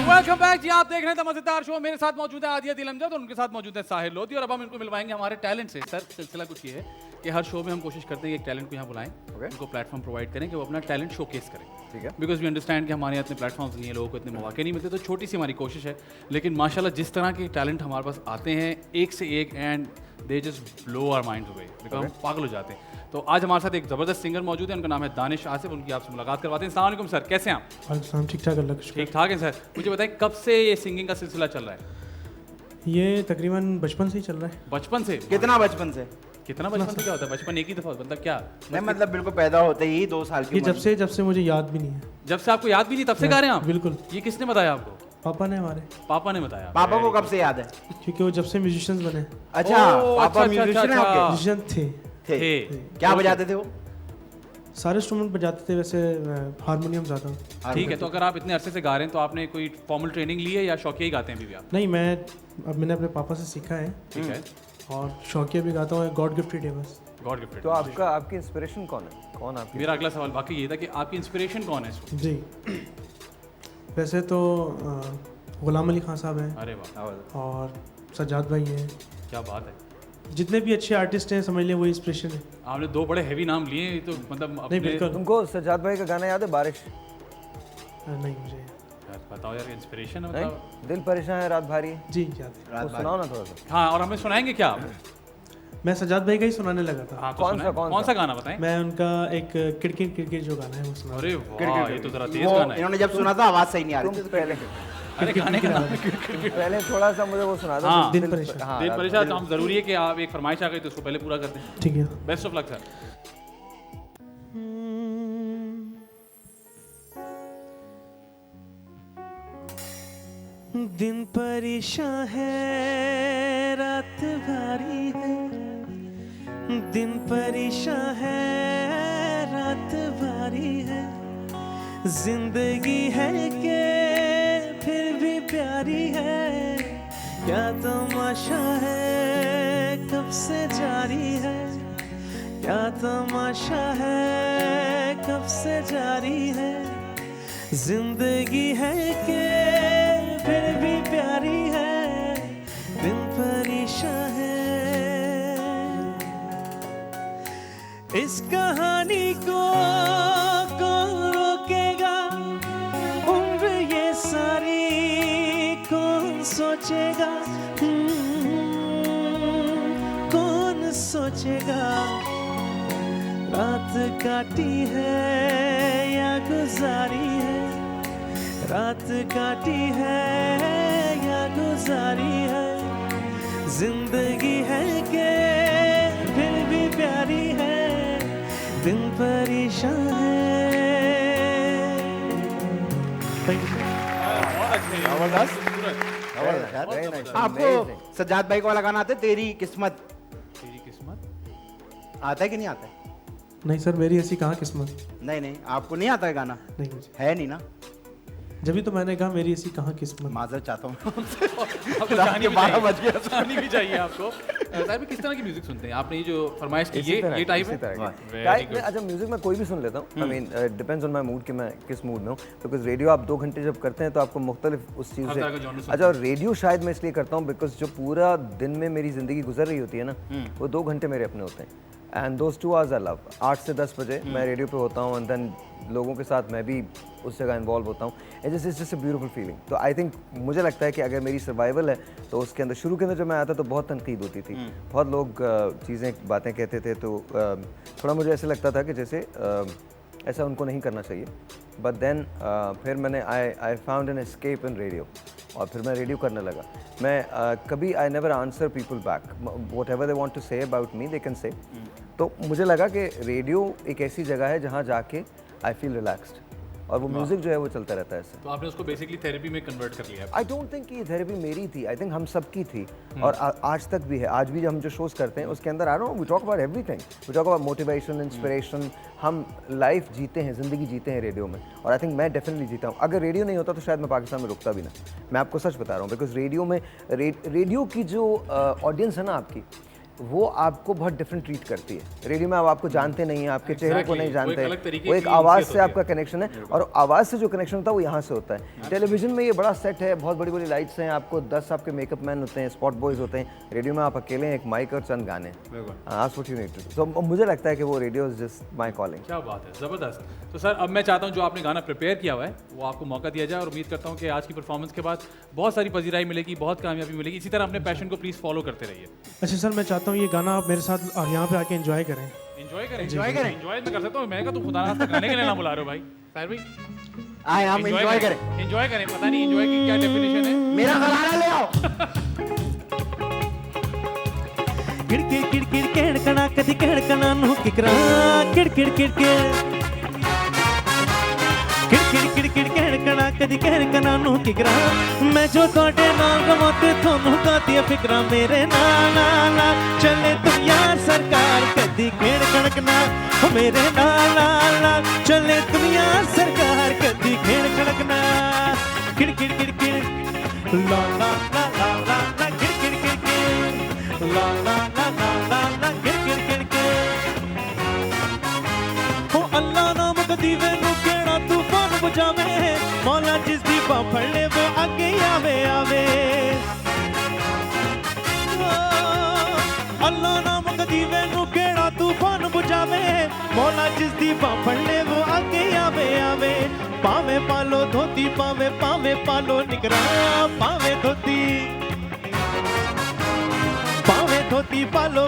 वेलकम बैक जी, आप देख रहे थे मजेदार शो। मेरे साथ मौजूद है आदिया दिल अमजद और उनके साथ मौजूद है साहिल लोधी, और अब हम इनको मिलवाएंगे हमारे टैलेंट से। सर सिलसिला कुछ ये है कि हर शो में हम कोशिश करते हैं कि एक टैलेंट को यहाँ बुलाएं, उनको प्लेटफॉर्म प्रोवाइड करें कि वो अपना टैलेंट शोकेस करें। ठीक है। बिकॉज वी अंडरस्टैंड कि हमारे यहाँ इतने प्लेटफॉर्म्स नहीं है, लोगों को इतने मौके नहीं मिलते, तो छोटी सी हमारी कोशिश है। लेकिन माशाल्लाह जिस तरह के टैलेंट हमारे पास आते हैं एक से एक, and they just blow our mind away, because हम पागल हो जाते हैं। तो आज हमारे साथ एक ज़बरदस्त सिंगर मौजूद है, उनका नाम है दानिश आसिफ, उनकी आपसे मुलाकात करवाते हैं। अस्सलाम वालेकुम सर, कैसे हैं आप? वालेकुम ठीक ठाक, अल्लाह का शुक्र। ठीक ठाक है सर। मुझे बताएं कब से ये सिंगिंग का सिलसिला चल रहा है? ये तकरीबन बचपन से ही चल रहा है। बचपन से? कितना बचपन से? कितना बचपन से क्या होता है? बचपन एक ही दफा, मतलब क्या? नहीं मतलब बिल्कुल पैदा होते ही 2 साल की ये उम्र जब से मुझे याद भी नहीं है। जब से आपको याद भी नहीं तब से गा रहे हैं आप? बिल्कुल। ये किसने बताया आपको? पापा ने हमारे, पापा ने बताया। पापा को कब से याद है? क्योंकि वो जब से म्यूजिशियंस बने, अच्छा, ओह, पापा अच्छा, म्यूजिशियन है अच्छा, आपके? म्यूजिशियन थे। थे। क्या बजाते थे वो? सारे इंस्ट्रूमेंट बजाते थे, वैसे हारमोनियम ज़्यादा। ठीक है, तो अगर आप इतने अरसे से गा रहे हैं तो आपने कोई फॉर्मल ट्रेनिंग ली है या शौकिया ही गाते हैं अभी भी आप? नहीं, मैंने अपने पापा से सीखा है ठीक है, और शौकिया भी गाता हूँ, गॉड गिफ्टेड है बस। God gifted. तो आपकी इंस्पिरेशन कौन है? कौन आपकी? मेरा अगला सवाल बाकी ये था कि आपकी इंस्पिरेशन कौन है इसमें? जी, वैसे तो गुलाम अली खान साहब हैं, अरे वाह, और सज्जाद भाई हैं। क्या बात है। जितने भी अच्छे आर्टिस्ट हैं समझ लें, वही इंस्पिरेशन है। आपने 2 बड़े हैवी नाम लिए, ये तो मतलब अपने बिल्कुल। तुमको सज्जाद भाई का गाना याद है, बारिश? नहीं मुझे यार बताओ यार, इंस्पिरेशन है नहीं? मतलब। दिल परेशान है रात भारी, जी याद है। वो सुनाओ ना थोड़ा सा। हाँ, और हमें सुनाएंगे क्या आप? मैं सज्जाद भाई का ही सुनाने लगा था। हाँ, तो कौन सा, सुनाएं। कौन कौन सा? सा गाना बताएं? मैं उनका एक किड़किड़ किड़किड़ जो गाना है वो सुना। अरे वाह, ये तो जरा तेज वो गाना है। इन्होंने जब सुना था आवाज सही नहीं आ रही तुम थी। पहले अरे गाने का नाम है पहले थोड़ा सा मुझे वो सुना दो। हाँ। दिल परेशान। हाँ, दिल रात परेशान। तो हम जरूरी है कि आप एक फरमाइश आ गई तो उसको पहले पूरा कर दें। ठीक है। Best of luck sir. दिन परेशान है, रात भारी है। दिन परेशान है, रात भारी है। जिंदगी है कि फिर भी प्यारी है। क्या तमाशा है, कब से जारी है। क्या तमाशा है, कब से जारी है। जिंदगी है कि फिर भी प्यारी है। दिन परेशान है। इस कहानी को कौन रोकेगा, उम्र ये सारी कौन सोचेगा। कौन सोचेगा। रात काटी है या गुजारी है। रात काटी है या गुजारी है। जिंदगी है कि फिर भी प्यारी है। दिन परेशान है। Very nice, आपको amazing. सज्जाद भाई को वाला गाना आता है, तेरी किस्मत? तेरी किस्मत। आता है कि नहीं आता है? नहीं सर, मेरी ऐसी कहाँ किस्मत। नहीं नहीं, आपको नहीं आता है गाना? नहीं मुझे, है नहीं ना? जब भी तो मैंने कहा मेरी ऐसी कहाँ किस्मत। माजरत चाहता हूँ। आपको रात गानी के भी 12 चाहिए। बज गया। गानी भी चाहिए आपको। साहब भी किस तरह की म्यूजिक सुनते हैं? आपने ये जो फरमाइश की, इसी तरह ये की, टाइप इसी है? तरह की। Very टाइप में good. अच्छा म्यूजिक मैं कोई भी सुन लेता हूँ। I mean depends on my mood कि मैं किस मूड में हूँ। बिकॉज रेडियो आप 2 घंटे जब करते हैं तो आपको मुख्तलिफ उस चीज़ हर से तरह का genre सुनते अच्छा, और रेडियो शायद मैं इसलिए करता हूँ बिकॉज जो पूरा दिन में मेरी ज़िंदगी गुजर रही होती है ना, वो 2 घंटे मेरे अपने होते हैं। And those 2 hours I love. 8 से 10 बजे मैं रेडियो पे होता हूँ एंड देन लोगों के साथ मैं भी उस जगह इन्वॉल्व होता हूँ। It's just a beautiful feeling. तो आई थिंक मुझे लगता है कि अगर मेरी सर्वाइवल है तो उसके अंदर शुरू के अंदर जब मैं आता तो बहुत तनकीद होती थी, बहुत लोग चीज़ें बातें कहते थे, तो थोड़ा मुझे ऐसे लगता था कि जैसे ऐसा उनको नहीं करना चाहिए। बट देन फिर मैंने I found an escape in radio और फिर मैं रेडियो करने लगा। मैं कभी I never answer people back, whatever they want to say about me they can say. तो मुझे लगा कि रेडियो एक ऐसी जगह है जहाँ जाके आई फील रिलैक्सड और वो म्यूजिक जो है वो चलता रहता है ऐसे। तो आपने उसको बेसिकली थेरेपी में कन्वर्ट कर लिया। आई डोंट थिंक ये थेरेपी मेरी थी, आई थिंक हम सबकी थी और आज तक भी है। आज भी हम जो शोज करते हैं उसके अंदर I don't know we talk about everything, we talk about motivation, inspiration. हम लाइफ जीते हैं, ज़िंदगी जीते हैं रेडियो में और आई थिंक मैं डेफिनेटली जीता हूँ। अगर रेडियो नहीं होता तो शायद मैं पाकिस्तान में रुकता भी ना। मैं आपको सच बता रहा हूँ, बिकॉज रेडियो में रेडियो की जो ऑडियंस है ना आपकी, वो आपको बहुत डिफरेंट ट्रीट करती है। रेडियो में आपको जानते नहीं हैं, आपके चेहरे को नहीं जानते, वो एक आवाज़ से आपका कनेक्शन है और आवाज़ से जो कनेक्शन होता है वो यहाँ से होता है। टेलीविजन में ये बड़ा सेट है, बहुत बड़ी बड़ी लाइट्स हैं, आपको 10 आपके मेकअप मैन होते हैं, स्पॉट बॉयज़ होते हैं। रेडियो में आप अकेले हैं, एक माइक और चंद गाने। तो मुझे लगता है कि वो radio is just my calling. क्या बात है, ज़बरदस्त। तो सर अब मैं चाहता हूँ जो आपने गाना प्रिपेयर किया हुआ है वो आपको मौका दिया जाए और उम्मीद करता हूँ कि आज की परफॉर्मेंस के बाद बहुत सारी पजीराई मिलेगी, बहुत कामयाबी मिलेगी। इसी तरह अपने पैशन को प्लीज़ फॉलो करते रहिए। अच्छा सर, मैं चाहता हूँ ये गाना आप मेरे साथ यहाँ पे आके एंजॉय करें। एंजॉय मैं कर सकता हूँ। मैं क्या तुम खुदा ना गाने के लिए ना बुला रहे हो भाई? साहिर भाई आए हम एंजॉय करें। एंजॉय करें। पता नहीं एंजॉय की क्या डेफिनेशन है। मेरा गलाना ले आओ। किड़किड़ किड़किड़ केड़कना कदी केड़कना नु किकरा किड़किड़ किड़किड़ किड़किड़ किड़किड़ केड़कना कदी केड़कना नु किकरा। मैं जो तोड़े नाल गवाते थोनू गाती फिक्रा मेरे नाल नाल चले दुनिया सरकार कदी केड़कना मेरे नाल नाल चले दुनिया सरकार कदी केड़कना। किड़किड़ किड़किड़ ला ला ला ला ला किड़किड़ किड़किड़ ला ला ला ला ला किड़किड़ किड़किड़। हो अल्लाह नाम कदीवे नु केड़ा तूफान बुझावे, मौला जिस दी बाह फड़ ले वो आगे आवे आवे। अल्लाह नाम कदीवे नु केड़ा तूफान बुझावे, मौला जिस दी बाह फड़ ले वो आगे आवे आवे। पावे पालो धोती पावे पावे पालो निकरा पावे धोती धोती पालो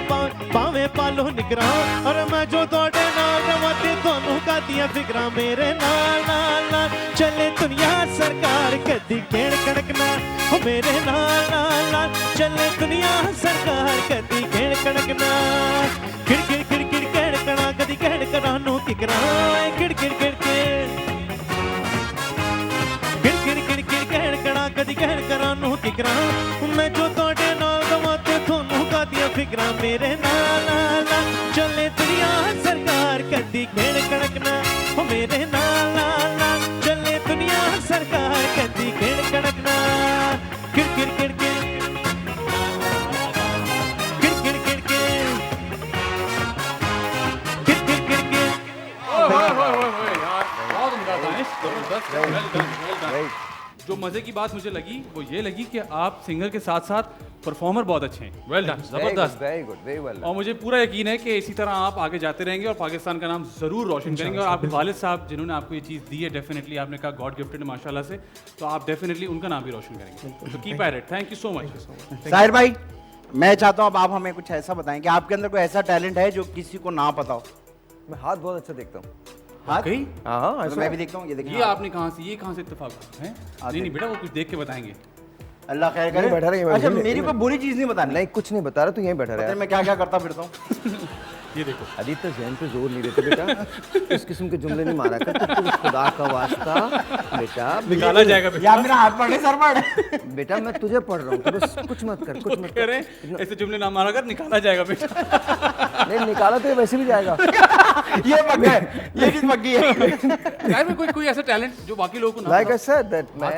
पावे पालो निकरा। और मैं जो तोड़े नाल रवाते दोनों का दिया फिक्रा मेरे नाल नाल नाल चले दुनिया सरकार कदी केड़ कड़कना मेरे नाल नाल नाल चले दुनिया सरकार कदी केड़ कड़कना। किड़किड़ किड़किड़ केड़कना कदी केड़ करानू किकरा किड़किड़ किड़किड़ किड़किड़ किड़किड़ केड़कना कदी केड़ करानू किकरा। मैं जो तोड़े नाल रवाते दोनों दिया फिक्रा मेरे नाल नाल चले दुनिया सरकार कदी केड़ कड़कना मेरे नाल नाल चले दुनिया सरकार कदी केड़ कड़कना। किड़किड़ किड़किड़ किड़किड़ किड़किड़ किड़किड़ किड़किड़। यार बहुत उम्दा दानिश, जबरदस्त, well done, well done। जो मजे की बात मुझे लगी वो ये लगी कि आप सिंगर के साथ साथ परफॉर्मर बहुत अच्छे हैं। वेल डन, जबरदस्त, वेरी गुड, वेरी वेल। और मुझे पूरा यकीन है कि इसी तरह आप आगे जाते रहेंगे और पाकिस्तान का नाम जरूर रोशन करेंगे। और आपके वालिद साहब जिन्होंने आपको ये चीज़ दी है, डेफिनेटली आपने कहा गॉड गिफ्टेड माशाल्लाह से, तो आप डेफिनेटली उनका नाम भी रोशन करेंगे। तो keep at it. Thank you so much. Sahir भाई, मैं चाहता हूँ अब आप हमें कुछ ऐसा बताएं कि आपके अंदर कोई ऐसा टैलेंट है जो किसी को ना पता हो। मैं हाथ बहुत अच्छा देखता हूँ। हाथ? हाँ, तो मैं भी देखता हूँ। ये आपने कहाँ से, ये कहाँ से इत्तेफाक है? नहीं बेटा, वो कुछ देख के बताएंगे। अल्लाह खैर करे। बैठा रहे। अच्छा, मेरी कोई बुरी चीज नहीं बतानी। नहीं, कुछ नहीं बता रहा, तू यहीं बैठा रहा। मैं क्या क्या करता फिरता हूँ। ये देखो, आदित्य जैन पे जोर नहीं देते बेटा। इस किस्म के जुमले नहीं मारा कर। तो खुदा का वास्ता बेटा निकाला जाएगा बेटा। या मेरा हाथ पड़े सर पड़। बेटा मैं तुझे पढ़ रहा हूँ, तो बस कुछ मत कर, कुछ मत कर। ऐसे जुमले ना मारा कर, निकाला जाएगा बेटा। नहीं, निकाला तो वैसे भी जाएगा। ये पक्का है, ये चीज पक्की है। यार में कोई ऐसा टैलेंट जो बाकी लोगों को ना लाइक आई सेड दैट मैं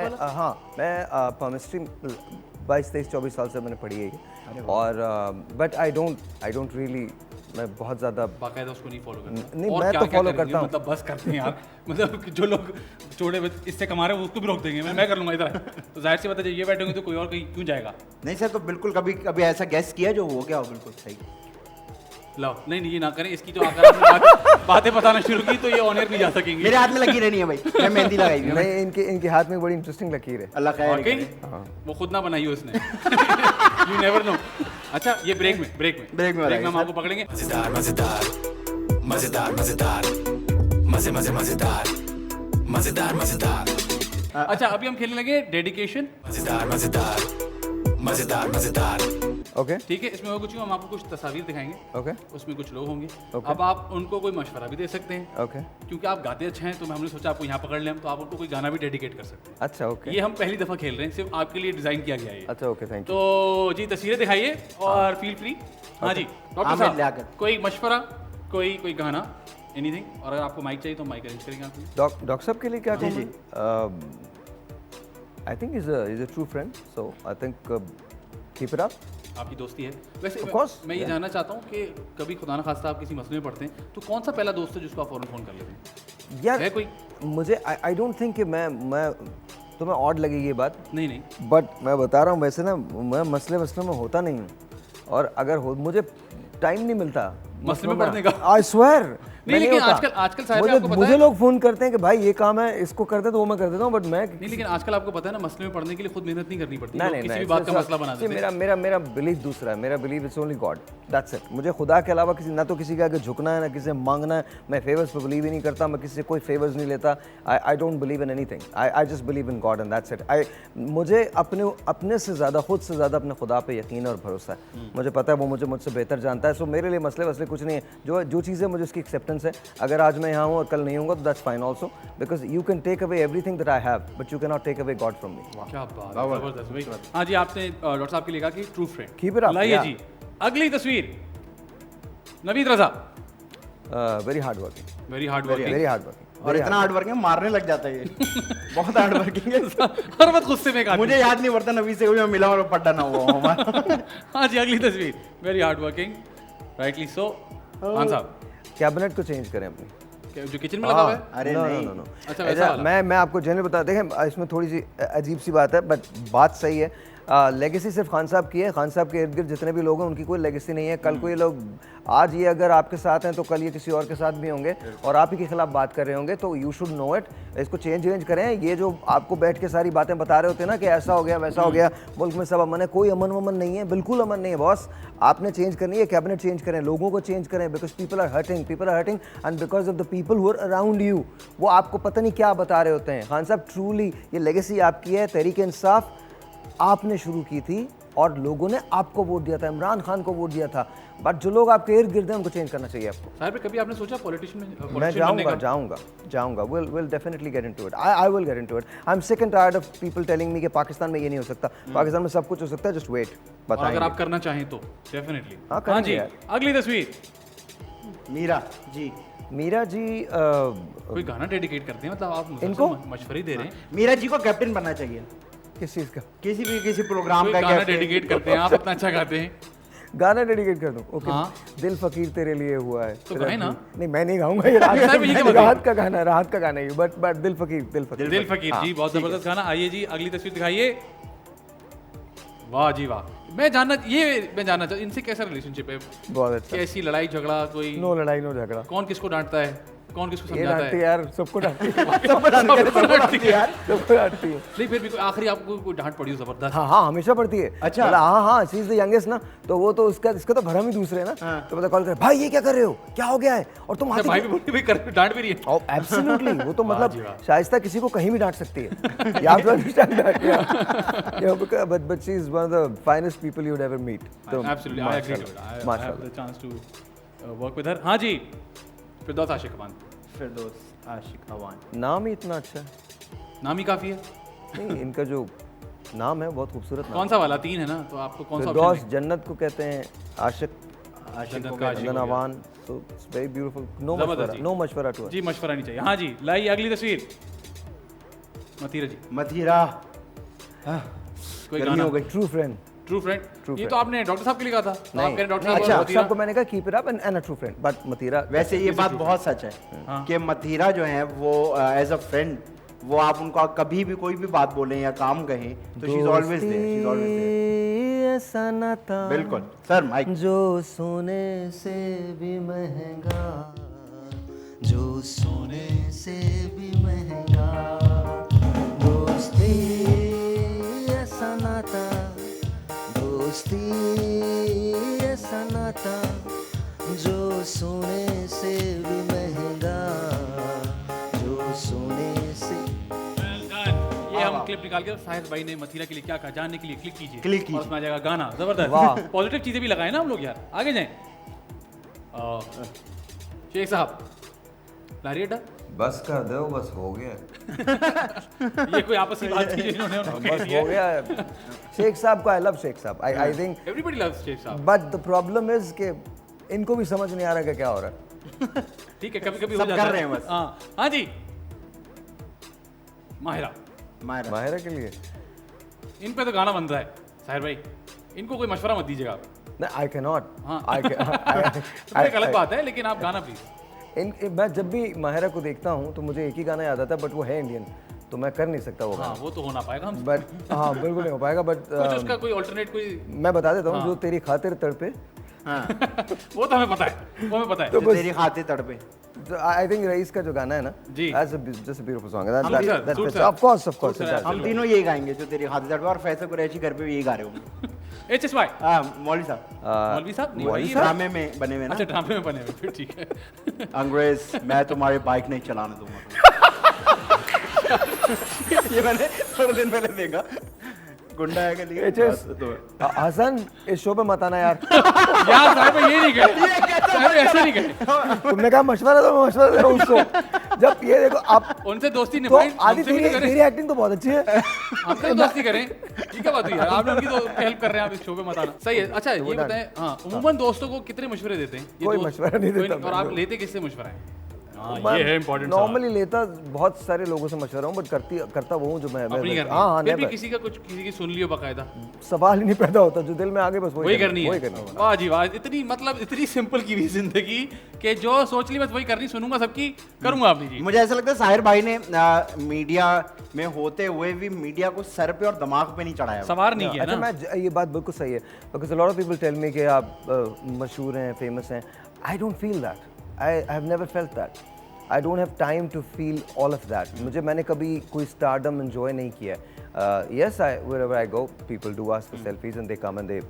केमिस्ट्री 22-23-24 साल से मैंने पढ़ी है और बट आई डोंट रियली, मैं बहुत ज़्यादा बाकायदा उसको नहीं फॉलो करता। नहीं, मैं तो फॉलो करता हूँ। मतलब बस करते हैं यार, मतलब जो लोग छोड़े इससे कमा रहे हैं उसको भी रोक देंगे। मैं कर लूँगा इधर। तो जाहिर सी बात है, ये बैठेंगे तो कोई और कहीं क्यों जाएगा? नहीं सर, तो बिल्कुल कभी ऐसा गेस किया जो हो गया हो बिल्कुल सही। लो नहीं ये ना करें, इसकी तो अगर आपने बातें बताना शुरू की तो ये ऑन एयर नहीं जा सकेंगे। मेरे हाथ में लकीर नहीं है भाई, मैं मेहंदी लगाई हुई हूँ। नहीं, इनके हाथ में बड़ी इंटरेस्टिंग लकीर है। अल्लाह खैर वाकई करे। वो खुद ना बनाई हो इसने। You never know. अच्छा ये ब्रेक में हम आपको पकड़ेंगे। मजेदार मजेदार मजेदार मजेदार मजे मजे मजेदार मजेदार मजेदार अच्छा अभी हम खेलने लगे डेडिकेशन। मजेदार मजेदार मजेदार मजेदार ओके ठीक है, इसमें होगा कुछ हम आपको कुछ तस्वीर दिखाएंगे, ओके उसमें कुछ लोग होंगे। Okay. अब आप उनको कोई मशवरा भी दे सकते हैं, ओके क्योंकि आप गाते अच्छे हैं तो हमने सोचा आपको यहाँ पकड़ लें हम, तो आप उनको कोई गाना भी डेडिकेट कर सकते हैं। अच्छा ओके ये हम पहली दफ़ा खेल रहे हैं, सिर्फ आपके लिए डिज़ाइन किया गया है ये। अच्छा ओके थैंक यू। तो जी तस्वीरें दिखाइए और फील फ्री। हाँ जी डॉक्टर आमिर साहब लियाकत। कोई मशवरा, कोई गाना, एनीथिंग। और अगर आपको माइक चाहिए तो माइक अरेंज करेंगे आपके लिए। डॉक्टर साहब के लिए क्या कहूँ? I think is a true friend, so I think keep it up. आपकी दोस्ती है वैसे। Of course, मैं ये जानना चाहता हूँ कि कभी खुदा न खास्ता आप किसी मसले में पड़ते हैं तो कौन सा पहला दोस्त है जिसको आप फ़ौरन फ़ोन कर लेते हैं? यार है कोई? मुझे आई डोंट थिंक कि मैं तुम्हें ऑड लगेगी ये बात, नहीं बट मैं बता रहा हूँ वैसे ना, मैं मसले में होता नहीं हूँ, और अगर हो मुझे टाइम नहीं मिलता मसले में पड़ने का। आई स्वेयर नहीं लेकिन आजकल साहब आपको पता मुझे है, लोग फोन करते हैं कि भाई ये काम है, इसको कर दे, तो वो मैं कर देता हूँ, बट मैं नहीं लेकिन आजकल आपको पता है ना मसले में पड़ने के लिए खुद मेहनत नहीं करनी पड़ती। नहीं लोग नहीं किसी भी नहीं, बात का मसला बना see, देते हैं। मेरा बिलीफ दूसरा है। मेरा belief it's only God, that's it. मुझे खुदा के अलावा किसी, ना तो किसी के आगे झुकना है, ना किसी से मांगना है। मैं फेवर्स पे बिलीव ही नहीं करता, मैं किसी से कोई फेवर्स नहीं लेता। I don't believe in anything, I just believe in God and that's it. मुझे अपने से ज़्यादा, खुद से ज़्यादा अपने खुदा पे यकीन और भरोसा है। मुझे पता है वो मुझसे बेहतर जानता है। सो मेरे लिए मसले वसले कुछ नहीं है। जो चीज़ें मुझे उसकी एक्सेप्टेंस है। अगर आज मैं यहाँ हूँ और कल नहीं होऊंगा तो that's fine also, because you can take away everything that I have, but you can not take away God from me. क्या बात है, जबरदस्त भाई। हाँ जी आपने डॉक्टर साहब के लिए कहा कि true friend. Keep it up, लाइए yeah. जी अगली तस्वीर। Naveed Raza very hard working, very hard working. Very hard working. और इतना हार्ड वर्किंग मारने लग जाता है ये। बहुत हार्ड वर्किंग है। हर वक्त गुस्से में एक आदमी। मुझे याद नहीं पड़ता नबी से कोई मैं मिला और पढ़ा ना हुआ हमारा। हाँ जी अगली तस्वीर। Very hard working, rightly so. Khan साहब कैबिनेट को चेंज करें अपनी, जो किचन में लगा हुआ है। अरे नहीं नो। अच्छा वैसा वाला। मैं आपको जनरल बता, देखें इसमें थोड़ी सी अजीब सी बात है, बट बात सही है। लेगेसी सिर्फ खान साहब की है। खान साहब के इर्द गिर्द जितने भी लोग हैं उनकी कोई लेगेसी नहीं है। कल को ये लोग, आज ये अगर आपके साथ हैं तो कल ये किसी और के साथ भी होंगे और आप ही के खिलाफ बात कर रहे होंगे, तो यू शुड नो इट। इसको चेंज करें। ये जो आपको बैठ के सारी बातें बता रहे होते हैं ना कि ऐसा हो गया वैसा हो गया, मुल्क में सब अमन है, कोई अमन वमन नहीं है, बिल्कुल अमन नहीं है बॉस। आपने चेंज करनी है, कैबिनेट चेंज करें, लोगों को चेंज करें, because people are hurting and because of the people who are around you, वो आपको पता नहीं क्या बता रहे होते हैं। खान साहब ट्रूली ये लेगेसी आपकी है। तहरीक इंसाफ आपने शुरू की थी और लोगों ने आपको वोट दिया था, इमरान खान को वोट दिया था, बट जो लोग आपके इर्द गिर्द हैं उनको चेंज करना चाहिए आपको। साहब कभी आपने सोचा पॉलिटिशियन में? मैं जाऊंगा we'll definitely get into it. I will get into it. I'm sick and tired of people telling me कि पाकिस्तान में ये नहीं हो सकता, पाकिस्तान में सब कुछ हो सकता है, just wait। और अगर आप करना चाहें तो डेफिनेटली। हाँ, हाँ जी यार। अगली तस्वीर। मीरा जी कोई गाना डेडिकेट करते हैं, मतलब आप इनको? मशवरे दे रहे हैं। मीरा जी को कैप्टन बनना चाहिए किस चीज़ का? किसी प्रोग्राम कोई का। गाना कैप्टन। डेडिकेट करते हैं, आप इतना अच्छा गाते हैं। गाना डेडिकेट कर दूं? ओके। हाँ। दिल फकीर तेरे लिए हुआ है तो गाए ना। नहीं मैं नहीं गाऊंगा ये राहत का गाना है, राहत का गाना है, बट दिल फकीर दिल फकीर जी बहुत जबरदस्त गाना। आइए जी अगली तस्वीर दिखाइए। वाह जी वाह। मैं जानना चाहता इनसे कैसा रिलेशनशिप है? बहुत अच्छा। कैसी लड़ाई झगड़ा? कोई नो लड़ाई नो झगड़ा। कौन किसको डांटता है, कौन किसको ये समझाता डांटती है? है यार, सबको डांटती है। सबको डांटती है यार। सबको डांटती है। नहीं फिर भी कोई आखिरी आपको कोई डांट पड़ी हो जबरदस्त? हाँ हमेशा पड़ती है। अच्छा। हाँ शी इज द यंगेस्ट ना, तो वो तो इसका तो भरम ही दूसरे है ना। तो पता कॉल करे, भाई ये क्या कर रहे हो, क्या हो गया है, और तुम भाई भी बोलती भाई डांट भी रही है। एब्सोल्युटली वो तो वाह जी मतलब वाह। शाइस्ता किसी को कहीं भी डांट सकती है। याद but she is one of the finest people you would ever meet. तो Absolutely, I agree to it. I have the chance to work with her. हाँ जी फिरदौस आशिक अवान। फिरदौस आशिक अवान नाम ही इतना अच्छा है। नाम ही काफी है। नहीं इनका जो नाम है बहुत खूबसूरत नाम। कौन सा वाला? 3 है ना, तो आपको कौन सा फिरदौस ऑप्शन? जन्नत को कहते हैं, आशिक जन्नत का आशिक हो गया। Awan, so it's very beautiful. जबरदस्त जी। नो मशवरा टू जी मशवरा नहीं चाहिए। हाँ जी लाइए अगली तस्वीर। मतीरा जी मथीरा। कोई गर्मी गाना? हो गई। True friend. True friend. ये friend. तो आपने डॉक्टर साहब के लिए कहा था। तो आप कह रहे डॉक्टर अच्छा साहब मतीरा। सबको मैंने कहा keep it up and a true friend, but Mathira वैसे ये बात बहुत सच है हाँ। कि मथीरा जो है वो एज अ फ्रेंड, वो आप उनको कभी भी कोई भी बात बोलें या काम कहें तो she is always there, she is always there. ऐसा नाता बिल्कुल सर माइक जो सोने से भी महंगा, जो सोने से भी महंगा, दोस्ती ऐसा नाता, दोस्ती ऐसा नाता जो सोने से भी महंगा, जो सोने से। ये हम क्लिप निकाल के साहिद भाई ने मथीरा के लिए क्या कहा जानने के लिए क्लिक कीजिए, क्लिक कीजिए। और उसमें आ जाएगा गाना। जबरदस्त, वाह। पॉजिटिव चीजें भी लगाए ना हम लोग यार। आगे जाएं। शेख साहब लारी अड्डा बस कर दो, बस हो गया, ये कोई आपसी बात थी जो इन्होंने बस हो गया। शेख साहब को आई love Sheikh Sahab, I think, everybody loves Sheikh Sahab. But the problem is कि इनको भी समझ नहीं आ रहा कि क्या हो रहा है। ठीक है, कभी कभी हो सब जाता कर रहे हैं बस। हाँ हाँ जी। माहिरा, माहिरा के लिए इन पे तो गाना बन रहा है साहिर भाई, इनको कोई मशवरा मत दीजिएगा आप। नहीं, आई कैन नॉट, हाँ। आई तो एक अलग बात है, लेकिन आप गाना प्लीज। मैं जब भी माहिरा को देखता हूँ तो मुझे एक ही गाना याद आता है, बट वो है इंडियन, तो मैं कर नहीं सकता वो हाँ गाना। वो तो हो ना पाएगा हम। बट हाँ बिल्कुल नहीं हो पाएगा, बट कुछ उसका कोई ऑल्टरनेट कोई मैं बता देता हूँ, जो तेरी खातिर तड़पे, वो तो हमें पता है, वो हमें पता है। तो जो तेरी खाते तड़पे। आई थिंक रईस का जो गाना है ना, जी। जस्ट ब्यूटीफुल सॉन्ग है, सूट ऑफ कोर्स हम तीनों यही गाएंगे जो तेरी खाते तड़पे, और फैसल कुरैशी घर पे भी यही गा रहे होंगे। HSY मौलवी साहब, मौलवी साहब नहीं, मौलवी ये- ड्रामे में बने हुए ना। अच्छा ड्रामे में बने हुए, फिर ठीक है। अंग्रेज, मैं तुम्हारी बाइक नहीं चलाने दूंगा। ये मैंने थोड़े दिन पहले देखा, गुंडा है के लिए। हसन, इस शो पे मत आना यार। यार साहब भाई ये नहीं कहे, साहब ऐसे नहीं कहे। तुमने कहा मशवरा दो, मैं मशवरा दे रहा हूँ उसको। जब ये देखो आप, उनसे दोस्ती तो निभाएं, आदि हमसे भी तेरी तो करें, तेरी एक्टिंग तो बहुत अच्छी है। हमसे तो दोस्ती करें। ये क्या बात हुई यार, आप उनकी तो हेल्प कर रहे हैं, आप इस शो पे मत आना। सही है। अच्छा ये बताएं, हाँ उमूमन दोस्तों को कितने मशवरे देते हैं? ये कोई दोस्त- मशवरा नहीं कोई देता और आप मैं। लेते किससे मशवरा है? हाँ, ये है इम्पोर्टेंट। नॉर्मली लेता बहुत सारे लोगों से मशवरा हूँ, बट करता वो हूँ जो मैं अपनी करनी हाँ हाँ है। फिर भी never। किसी का कुछ किसी की सुन लियो बकायदा, सवाल ही नहीं पैदा होता, जो दिल में आ गए बस वही करनी है। वही करनी है। वाह जी वाह, इतनी मतलब इतनी सिंपल की हुई जिंदगी कि जो सोच ली बस वही करनी, सुनूंगा सबकी, करूंगा अपनी जी। मुझे ऐसा लगता है साहिर भाई ने मीडिया में होते हुए भी मीडिया को सर पे और दिमाग पे नहीं चढ़ाया। सवार नहीं किया अच्छा, ना। मैं ये बात बिल्कुल सही है, because a lot of people tell me कि आप मशहूर हैं, फेमस हैं। I don't feel that, I have never felt that, I don't have time to feel all of that. मैंने कभी कोई स्टारडम एंजॉय नहीं किया। Yes, I wherever I go, people do ask for selfies and they come and they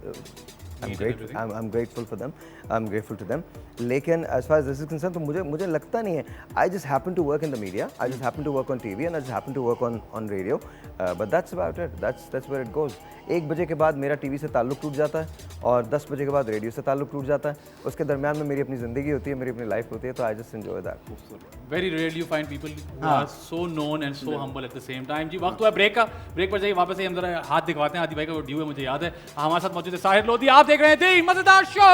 I'm grateful for them, I'm grateful to them. लेकिन as far as this is concerned, तो मुझे लगता नहीं है। I just happen to work in the media, I just happen to work on TV and I just happen to work on radio, but that's about it, that's where it goes. 1 बजे के बाद मेरा टीवी से ताल्लुक टूट जाता है और 10 बजे के बाद रेडियो से ताल्लुक टूट जाता है। उसके दरमियान में मेरी अपनी ज़िंदगी होती है, मेरी अपनी लाइफ होती है, तो I just enjoy that. Very rarely you find people who are so known and so humble at the same time. जी वक्त हुआ ब्रेक का, ब्रेक पर जाइए, वापस से हम जरा हाथ दिखवाते हैं। आदि भाई का वो ड्यू है, मुझे याद है। हमारे साथ मौजूद है साहिर लोधी, आप देख रहे थे मजेदार शो।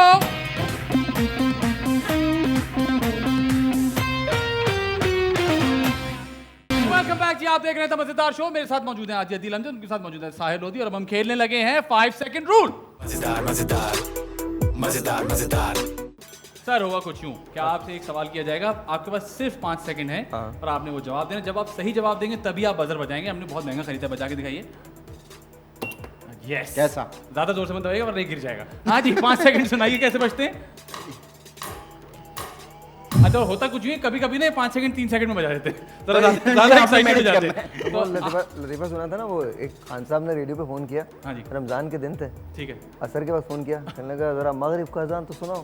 वेलकम बैक जी, आप देख रहे थे मजेदार शो। मेरे साथ मौजूद है आदि अदील, उनके साथ मौजूद है साहिर लोधी, और अब हम खेलने लगे हैं 5 सेकंड रूल। मजेदार मजेदार मजेदार मजेदार। सर होगा कुछ यूं, क्या आपसे एक सवाल किया जाएगा, आपके पास सिर्फ 5 सेकंड है और आपने वो जवाब देना। जब आप सही जवाब देंगे तभी आप बजर बजाएंगे। हमने बहुत महंगा खरीदा है, बजा के दिखाइए। यस, कैसा? ज्यादा जोर से मत दबाइएगा वरना नहीं गिर जाएगा। हाँ जी, 5 सेकंड सुनाइए कैसे बजते हैं। अच्छा होता कुछ यूं, कभी कभी ना 5 सेकंड 3 सेकंड में बजा देते हैं, ज्यादा एक्साइटेड हो जाते हैं। वो लतीफ़ा सुना था ना, वो एक खान साहब ने रेडियो पे फ़ोन किया, हाँ जी। रमज़ान के दिन थे, ठीक है, असर के बाद फ़ोन किया, कहने लगा ज़रा मगरिब का अज़ान तो सुनाओ।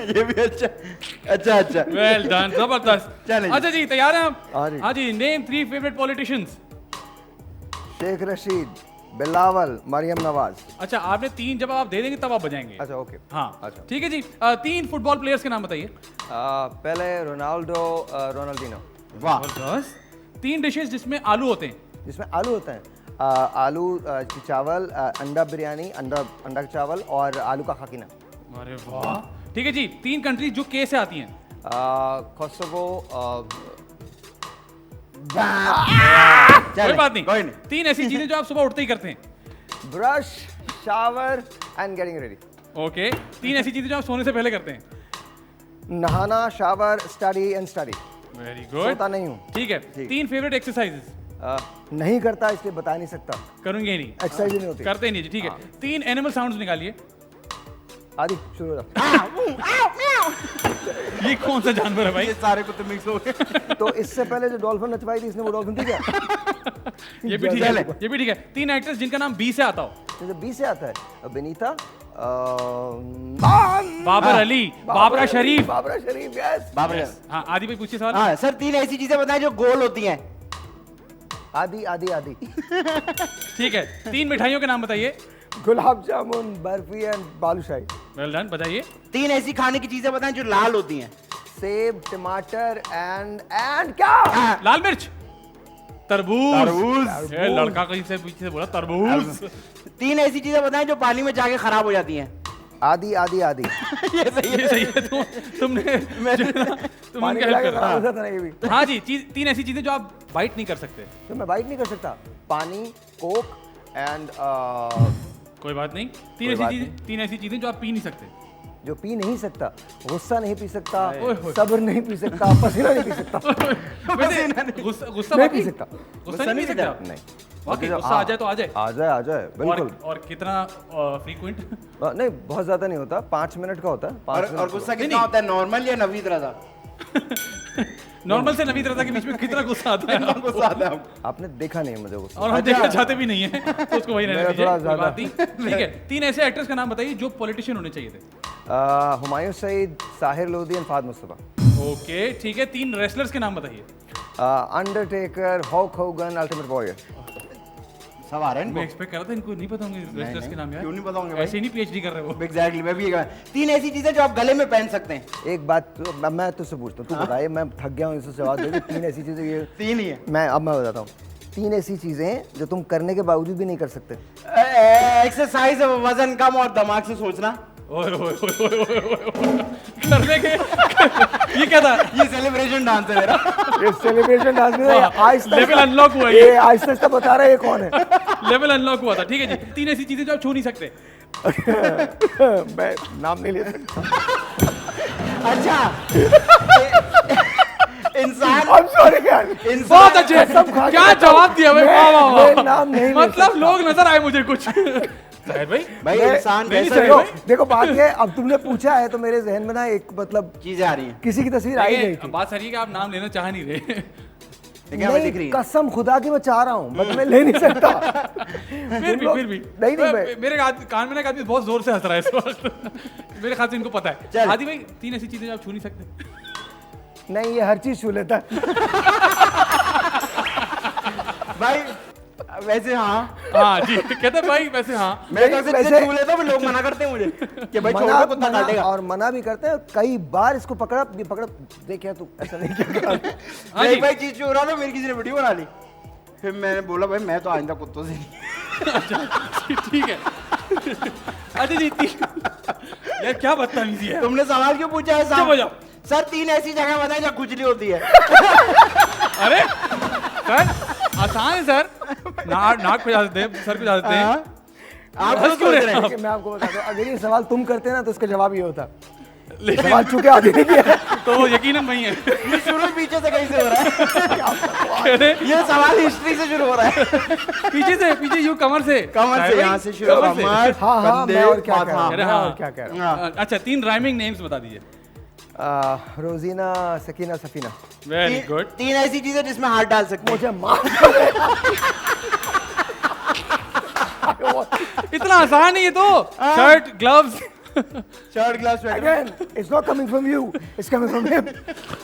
ये भी अच्छा। वेल डन, जबरदस्त। चलें। अच्छा जी, तैयार हैं आप? हाँ जी। हाँ जी, name 3 favourite politicians. Sheikh Rashid, Bilawal, Maryam Nawaz. अच्छा आपने 3 जब आप दे देंगे तब आप बजाएंगे। अच्छा ओके। हाँ अच्छा। ठीक है जी। 3 फुटबॉल प्लेयर्स के नाम बताइए। पहले रोनाल्डो, रोनाल्डिनो। वाह, जबरदस्त। 3 डिशेस जिसमें आलू होते हैं। जिसमें आलू होता है, आलू चावल, अंडा बिरयानी, अंडा चावल और आलू का खाकिना। अरे वाह, ठीक है जी। 3 कंट्रीज जो के से आती हैं। कोसोवो, कोई बात नहीं, कोई नहीं। 3 ऐसी चीजें जो आप सुबह उठते ही करते हैं। Brush, shower and getting ready. Okay, 3 ऐसी चीजें जो आप सोने से पहले करते हैं। नहाना, shower, study and study. Very सोता गुड, नहीं हूँ। ठीक है। 3 फेवरेट एक्सरसाइजेस। नहीं करता इसलिए बता नहीं सकता। करूंगे नहीं, एक्सरसाइज नहीं होती। करते नहीं जी, ठीक है। 3 एनिमल साउंड्स निकालिए। आदि शुरू हो जा। ये कौन सा जानवर है भाई? ये सारे कुत्ते मिक्स हो गए। तो इससे पहले जो डॉल्फिन नचवाई थी इसने वो डॉल्फिन थी क्या? ये भी ठीक है, ये भी ठीक है। 3 एक्टर्स जिनका नाम बी से आता हो। जैसे बी से आता है, बेनीता, बाबर अली, बाबरा शरीफ। बाबरा शरीफ, यस। बाबर। हाँ, आदि भाई पूछिए सवाल। हाँ सर, 3 ऐसी चीजें बताएं जो गोल होती हैं। आदि आदि आदि। ठीक है, 3 मिठाइयों के नाम बताइए। Gulab jamun, barfi and balushahi. Well done, बताइए। 3 ऐसी खाने की चीजें बताएं जो लाल होती हैं। सेब, टमाटर एंड क्या? लाल मिर्च, तरबूज। तरबूज। ये लड़का कहीं से पीछे से बोला तरबूज। 3 ऐसी चीजें बताएं जो पानी में जाके खराब हो जाती हैं। आदि आदि आदि। ये सही है। तुमने पानी क्या मिला के help खराब हो जाता है ये भी। करा? हाँ जी, 3 ऐसी चीजें जो आप बाइट नहीं कर सकते। तो मैं बाइट नहीं कर सकता। पानी, कोक एंड कोई बात नहीं। कोई बात 3 ऐसी चीजें जो आप पी नहीं सकते। जो पी नहीं सकता, गुस्सा नहीं पी सकता, ओए होए। सब्र नहीं पी सकता, पसीना नहीं पी सकता। वैसे गुस्सा नहीं बाकी- पी सकता। गुस्सा नहीं पी सकते आप? नहीं। वाकई हाँ। गुस्सा आ जाए तो आ जाए। आ जाए बिल्कुल। और कितना फ्रीक्वेंट? नहीं, बहुत ज्यादा नहीं होता, 5 मिनट का होता है। 5 और गुस्सा कितना होता है, नॉर्मल या नवीद रजा? नॉर्मल से नवीद रजा के बीच में कितना गुस्सा आता है? गुस्सा आता है। आपने देखा नहीं है मुझे गुस्सा। और हम देखना चाहते भी नहीं है, तो उसको वही रहने मेरा दीजिए, थोड़ा कोई ज्यादा। बात नहीं। ठीक है, 3 ऐसे एक्टर्स का नाम बताइए जो पॉलिटिशियन होने चाहिए थे। हुमायूं सईद, साहिर लोधी एंड फाद मुस्तफा। ओके, ठीक है। 3 रेसलर्स के नाम बताइए। Undertaker, Hulk Hogan, Ultimate Warrior. सब आ रहे हैं मैं इनको। एक्सपेक्ट कर रहा था इनको नहीं पता होंगे रेसलर्स के नाम यार। क्यों नहीं पता होंगे भाई? ऐसे ही नहीं पीएचडी कर रहे वो। एग्जैक्टली, मैं भी ये कह रहा हूं। 3 ऐसी चीजें जो आप गले में पहन सकते हैं। एक बात मैं तुझसे पूछता हूँ, तू बताइए, मैं थक गया हूँ इससे जवाब देके। 3 ऐसी चीजें, ये 3 ही है। मैं बताता हूँ। 3 ऐसी चीजें जो तुम करने के बावजूद भी नहीं कर सकते। एक्सरसाइज, वजन कम और दिमाग से सोचना। ओए ओए ओए ओए ओए करने के ये क्या था? ये सेलिब्रेशन डांस है मेरा। ये सेलिब्रेशन डांस में आहिस्ता लेवल अनलॉक हुआ ये आहिस्ता आहिस्ता बता रहा है ये कौन है। लेवल अनलॉक हुआ था। ठीक है जी, 3 ऐसी चीजें जो आप छू नहीं सकते। मैं नाम नहीं ले सकता। अच्छा। इंसान, I'm sorry यार। बहुत अच्छे, क्या जवाब दिया भाई, वाह वाह मैं वाह। नाम नहीं ले मतलब सकता। लोग नजर आए मुझे कुछ। शायद भाई भाई मैं- इंसान नहीं, कैसा सही भी हो। हो, देखो बात ये है, अब तुमने पूछा है तो मेरे जहन में ना एक मतलब चीजें आ रही हैं। किसी की तस्वीर आई गई देखिए, थी। बात सारी है कि आप नाम लेना चाह नहीं रहे। देखिए हमें दिख रही नहीं, है। कसम खुदा की मैं चाह रहा हूँ, बट मैं ले नहीं सकता। फिर भी नहीं मैं मेरे कान में ना एक आदमी बहुत जोर से हंस रहा है इस वक्त। मेरे ख्याल से इनको पता है। चल। आदि भाई 3 ऐसी चीजें जो आप छू नहीं सकते। नहीं, ये हर चीज छू लेता है। भाई वैसे हाँ, हाँ जी, कहते हैं भाई वैसे हाँ। मैं तो ऐसे वैसे- चीजें छू लेता हूँ, लोग मना करते हैं मुझे कि भाई छोड़ दो, कुत्ता काटेगा। और मना भी करते हैं, कई बार इसको पकड़ा देखिए तू ऐसा नहीं किया। हाँ मैं जी। एक भाई चीज छू रहा था, मेरी किसी ने वीडियो बना ली। फिर मैंने बोला भाई मैं तो आइंदा कुत्तों से नहीं। ठीक है। अच्छा जी, यार क्या बदतमीजी है। तुमने सवाल क्यों पूछा है चुप हो साहब? जाओ। सर 3 ऐसी जगह बताएं जहाँ खुजली होती है। अरे सर आसान है सर। नाक पे जा सकते हैं, सर पे जा सकते हैं। हाँ? आप हंस क्यों रहे हैं? देखिए, मैं आपको बताता हूँ, अगर ये सवाल तुम करते ना तो इसका जवाब ये होता। सवाल चूंकि आगे नहीं किया। तो वो यकीनन वही है। ये शुरू पीछे से कहीं से हो रहा है। कहते ये सवाल हिस्ट्री से शुरू हो रहा है। पीछे यूं कमर से कमर से, यहाँ से शुरू, कमर से। कमर, हाँ हाँ, कंधे, मैं और क्या कह रहा माथा। हूँ, अरे मैं हाँ। और क्या कह रहा हूँ। अच्छा 3 राइमिंग नेम्स बता दीजिए। रोजीना, सकीना, सफीना। Very good. 3 ऐसी चीजें जिसमें हाथ डाल सकते हैं। मुझे माफ इतना आसान नहीं है तो। Shirt, gloves. Shirt, gloves, sweater. Again, it's not coming from you, it's coming from him.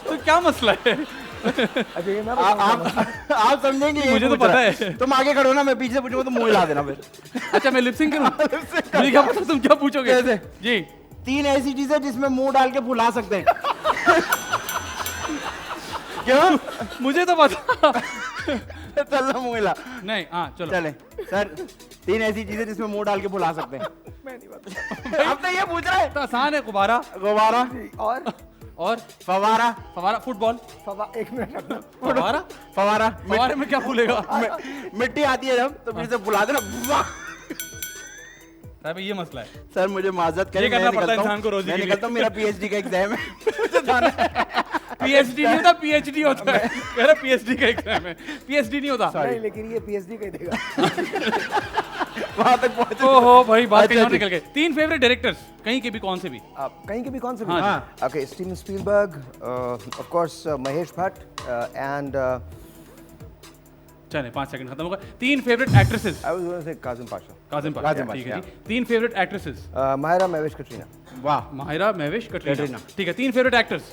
तो क्या मसला है? अच्छा ये मैं आप समझेंगे, यही मुझे तो पूछ रहा पता है। है। तुम आगे खड़ो ना, मैं पीछे पूछूंगा तो मुंह हिला देना फिर। अच्छा मैं लिपसिंग करूं? मुझे क्या पता तुम क्या पूछोगे? कैसे? जी 3 ऐसी चीजें जिसमें मुंह डाल के फुला सकते हैं। क्यों? मुझे तो पता। चल मुंह हिला। नहीं हाँ चलो। चले सर, 3 ऐसी चीजें जिसमें मुंह डाल के फुला सकते हैं। अब तो ये पूछ रहा है। तो आसान है। गुब्बारा गुब्बारा और फवारा। फवारा, फुटबॉल। एक मिनट रखना। फवारा फवारा फवारे में क्या फूलेगा? मिट्टी आती है जब, तो फिर से फुला देना। भाई ये मसला है। सर मुझे माजरत करें, ये करना मैं पड़ता है निकलता हूं। इंसान को रोजी मैं के लिए। निकलता हूं, मेरा पीएचडी का एग्जाम है। मुझे जाना है। पीएचडी नहीं होता, पीएचडी होता है। कह रहा पीएचडी का एग्जाम है, पीएचडी नहीं होता। नहीं, लेकिन ये पीएचडी का ही देगा। वहां तक पहुंच ओहो भाई, बात अच्छा, कहीं और ठीक। निकल गए। 3 फेवरेट डायरेक्टर्स, कहीं के भी, कौन से भी? आप कहीं के भी कौन से भी? हाँ। Okay, Steven Spielberg, of course Mahesh Bhatt, and चले 5 सेकंड खत्म होगा। 3 favourite actresses. I was going to say Kazim Pasha, Kazim Pasha, ठीक है जी। 3 फेवरेट एक्ट्रेसेस। माहिरा महवेश कटरीना, वाह, माहिरा, महवेश, कटरीना, ठीक है। 3 फेवरेट एक्टर्स,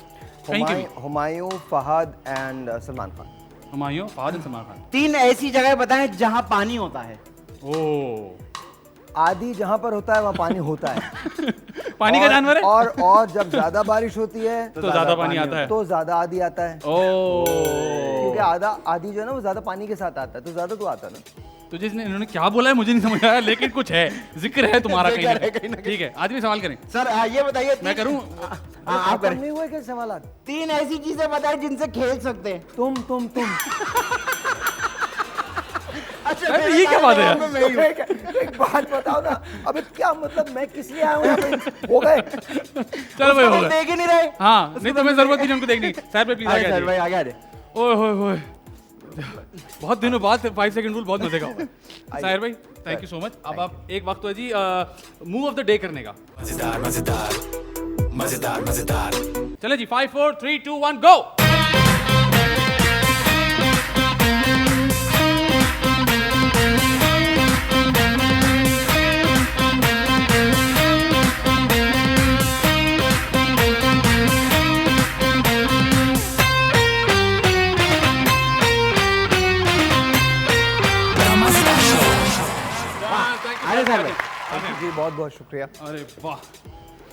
कहीं के भी। हुमायूं, फहद एंड सलमान खान। हुमायूं, फहद, सलमान खान। 3 ऐसी जगह बताएं जहां पानी होता है। ओ, आदि जहाँ पर होता है वहाँ पानी होता है। पानी का जानवर है। और जब ज्यादा बारिश होती है तो ज्यादा पानी आता है। तो ज्यादा आदि आता है, ओ, क्योंकि आदि जो है ना वो ज्यादा पानी के साथ आता है, तो ज्यादा तो आता ना। तो जिसने इन्होंने क्या बोला है मुझे नहीं समझ आया, लेकिन कुछ है, जिक्र है तुम्हारा कहीं ना कहीं। ठीक है, आज भी सवाल करें। सर ये बताइए, मैं करूं? आप करें। नहीं हुए क्या सवाल? 3 ऐसी चीजें बताएं जिनसे खेल सकते हैं। तुम अच्छा, अरे ये क्या बात है यार? एक बात बताओ ना, अबे क्या मतलब, मैं किस लिए आया हूँ यहाँ पे? हो गए। चलो भाई, हो गया। देख ही नहीं रहे। हाँ, नहीं तुम्हें जरूरत नहीं हमको देखनी। सर पे प्लीज आगे आगे सर भाई, आगे आ जाए। ओए होए होए, बहुत दिनों बाद 5 सेकंड रूल बहुत मजे का होगा। साहिर भाई, थैंक यू सो मच। अब आप एक वक्त तो है जी मूव ऑफ द डे करने का। मजेदार मजेदार मजेदार मजेदार। चले जी, 5 4 3 2 1 गो। अरे सर भाई, जी बहुत बहुत शुक्रिया। अरे वाह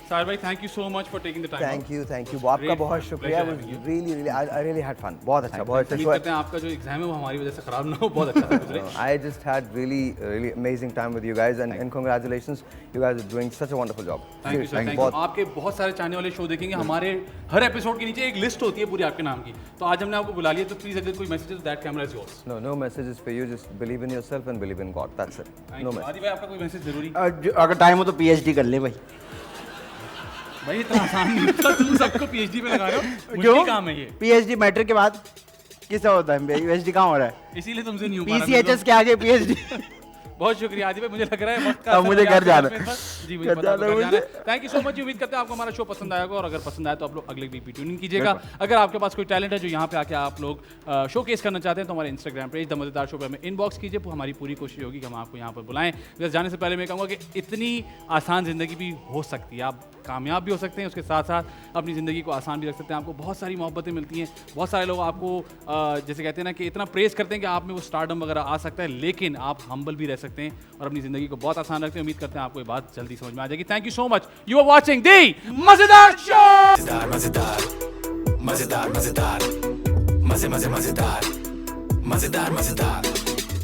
साहिर भाई, thank you so much for taking the time. Thank you, आपका बहुत शुक्रिया। आई रियली हैड फन, बहुत अच्छा, बहुत उम्मीद करते हैं आपका जो एग्जाम है वो हमारी वजह से खराब ना हो, बहुत अच्छा गुजरे। I just had really amazing time with you guys, and congratulations, you guys are doing such a wonderful job. Thank you sir, thank you. आपके बहुत सारे चाहने वाले शो देखेंगे। हमारे हर एपिसोड के नीचे एक लिस्ट होती है पूरी आपके नाम की, तो आज हमने आपको बुला लिया, तो प्लीज अगर कोई मैसेज है तो that camera is yours. No messages for you, just believe in yourself and believe in God, that's it. No message. आदि भाई, आपका कोई मैसेज जरूरी? अगर टाइम हो तो पीएचडी कर ले भाई। भाई इतना आसान नहीं था, तुम सबको पीएचडी पे लगा रहे हो। क्यों? मुश्किल काम है ये, पीएचडी मैट्रिक के बाद किसका होता है? पीएचडी कहाँ हो रहा है? इसीलिए तुमसे नहीं हो पा रहा। पीसीएचएस के आगे पीएचडी। बहुत शुक्रिया आदि भाई, मुझे लग रहा है वक्त का अब असर मुझे है घर आपके जाना हाथ में है। बस। जी मुझे घर पता है, जाना है घर जाना मुझे। है। Thank you so much. उम्मीद करते हैं आपको हमारा शो पसंद आएगा, और अगर पसंद आए तो आप लोग अगले वीक भी ट्यून कीजिएगा। अगर आपके पास कोई टैलेंट है जो यहाँ पे आके आप लोग शोकेस करना चाहते हैं, तो हमारे इंस्टाग्राम पेज द मजेदार शो पे हमें इनबॉक्स कीजिए। हमारी पूरी कोशिश होगी कि हम आपको यहाँ पर बुलाएं। बस जाने से पहले मैं कहूँगा कि इतनी आसान ज़िंदगी भी हो सकती है, आप कामयाब भी हो सकते हैं, उसके साथ साथ अपनी ज़िंदगी को आसान भी रख सकते हैं। आपको बहुत सारी मोहब्बतें मिलती हैं, बहुत सारे लोग आपको जैसे कहते हैं ना कि इतना प्रेज़ करते हैं कि आप में वो स्टारडम वगैरह आ सकता है, लेकिन आप हम्बल भी रह सकते हैं और अपनी ज़िंदगी को बहुत आसान रखते हैं। उम्मीद करते हैं आपको ये बात जल्दी समझ में आ जाएगी। Thank you so much. You are watching the मजेदार शो। मजेदार मजेदार मजेदार मजेदार मजे मजे मजेदार मजेदार मजेदार।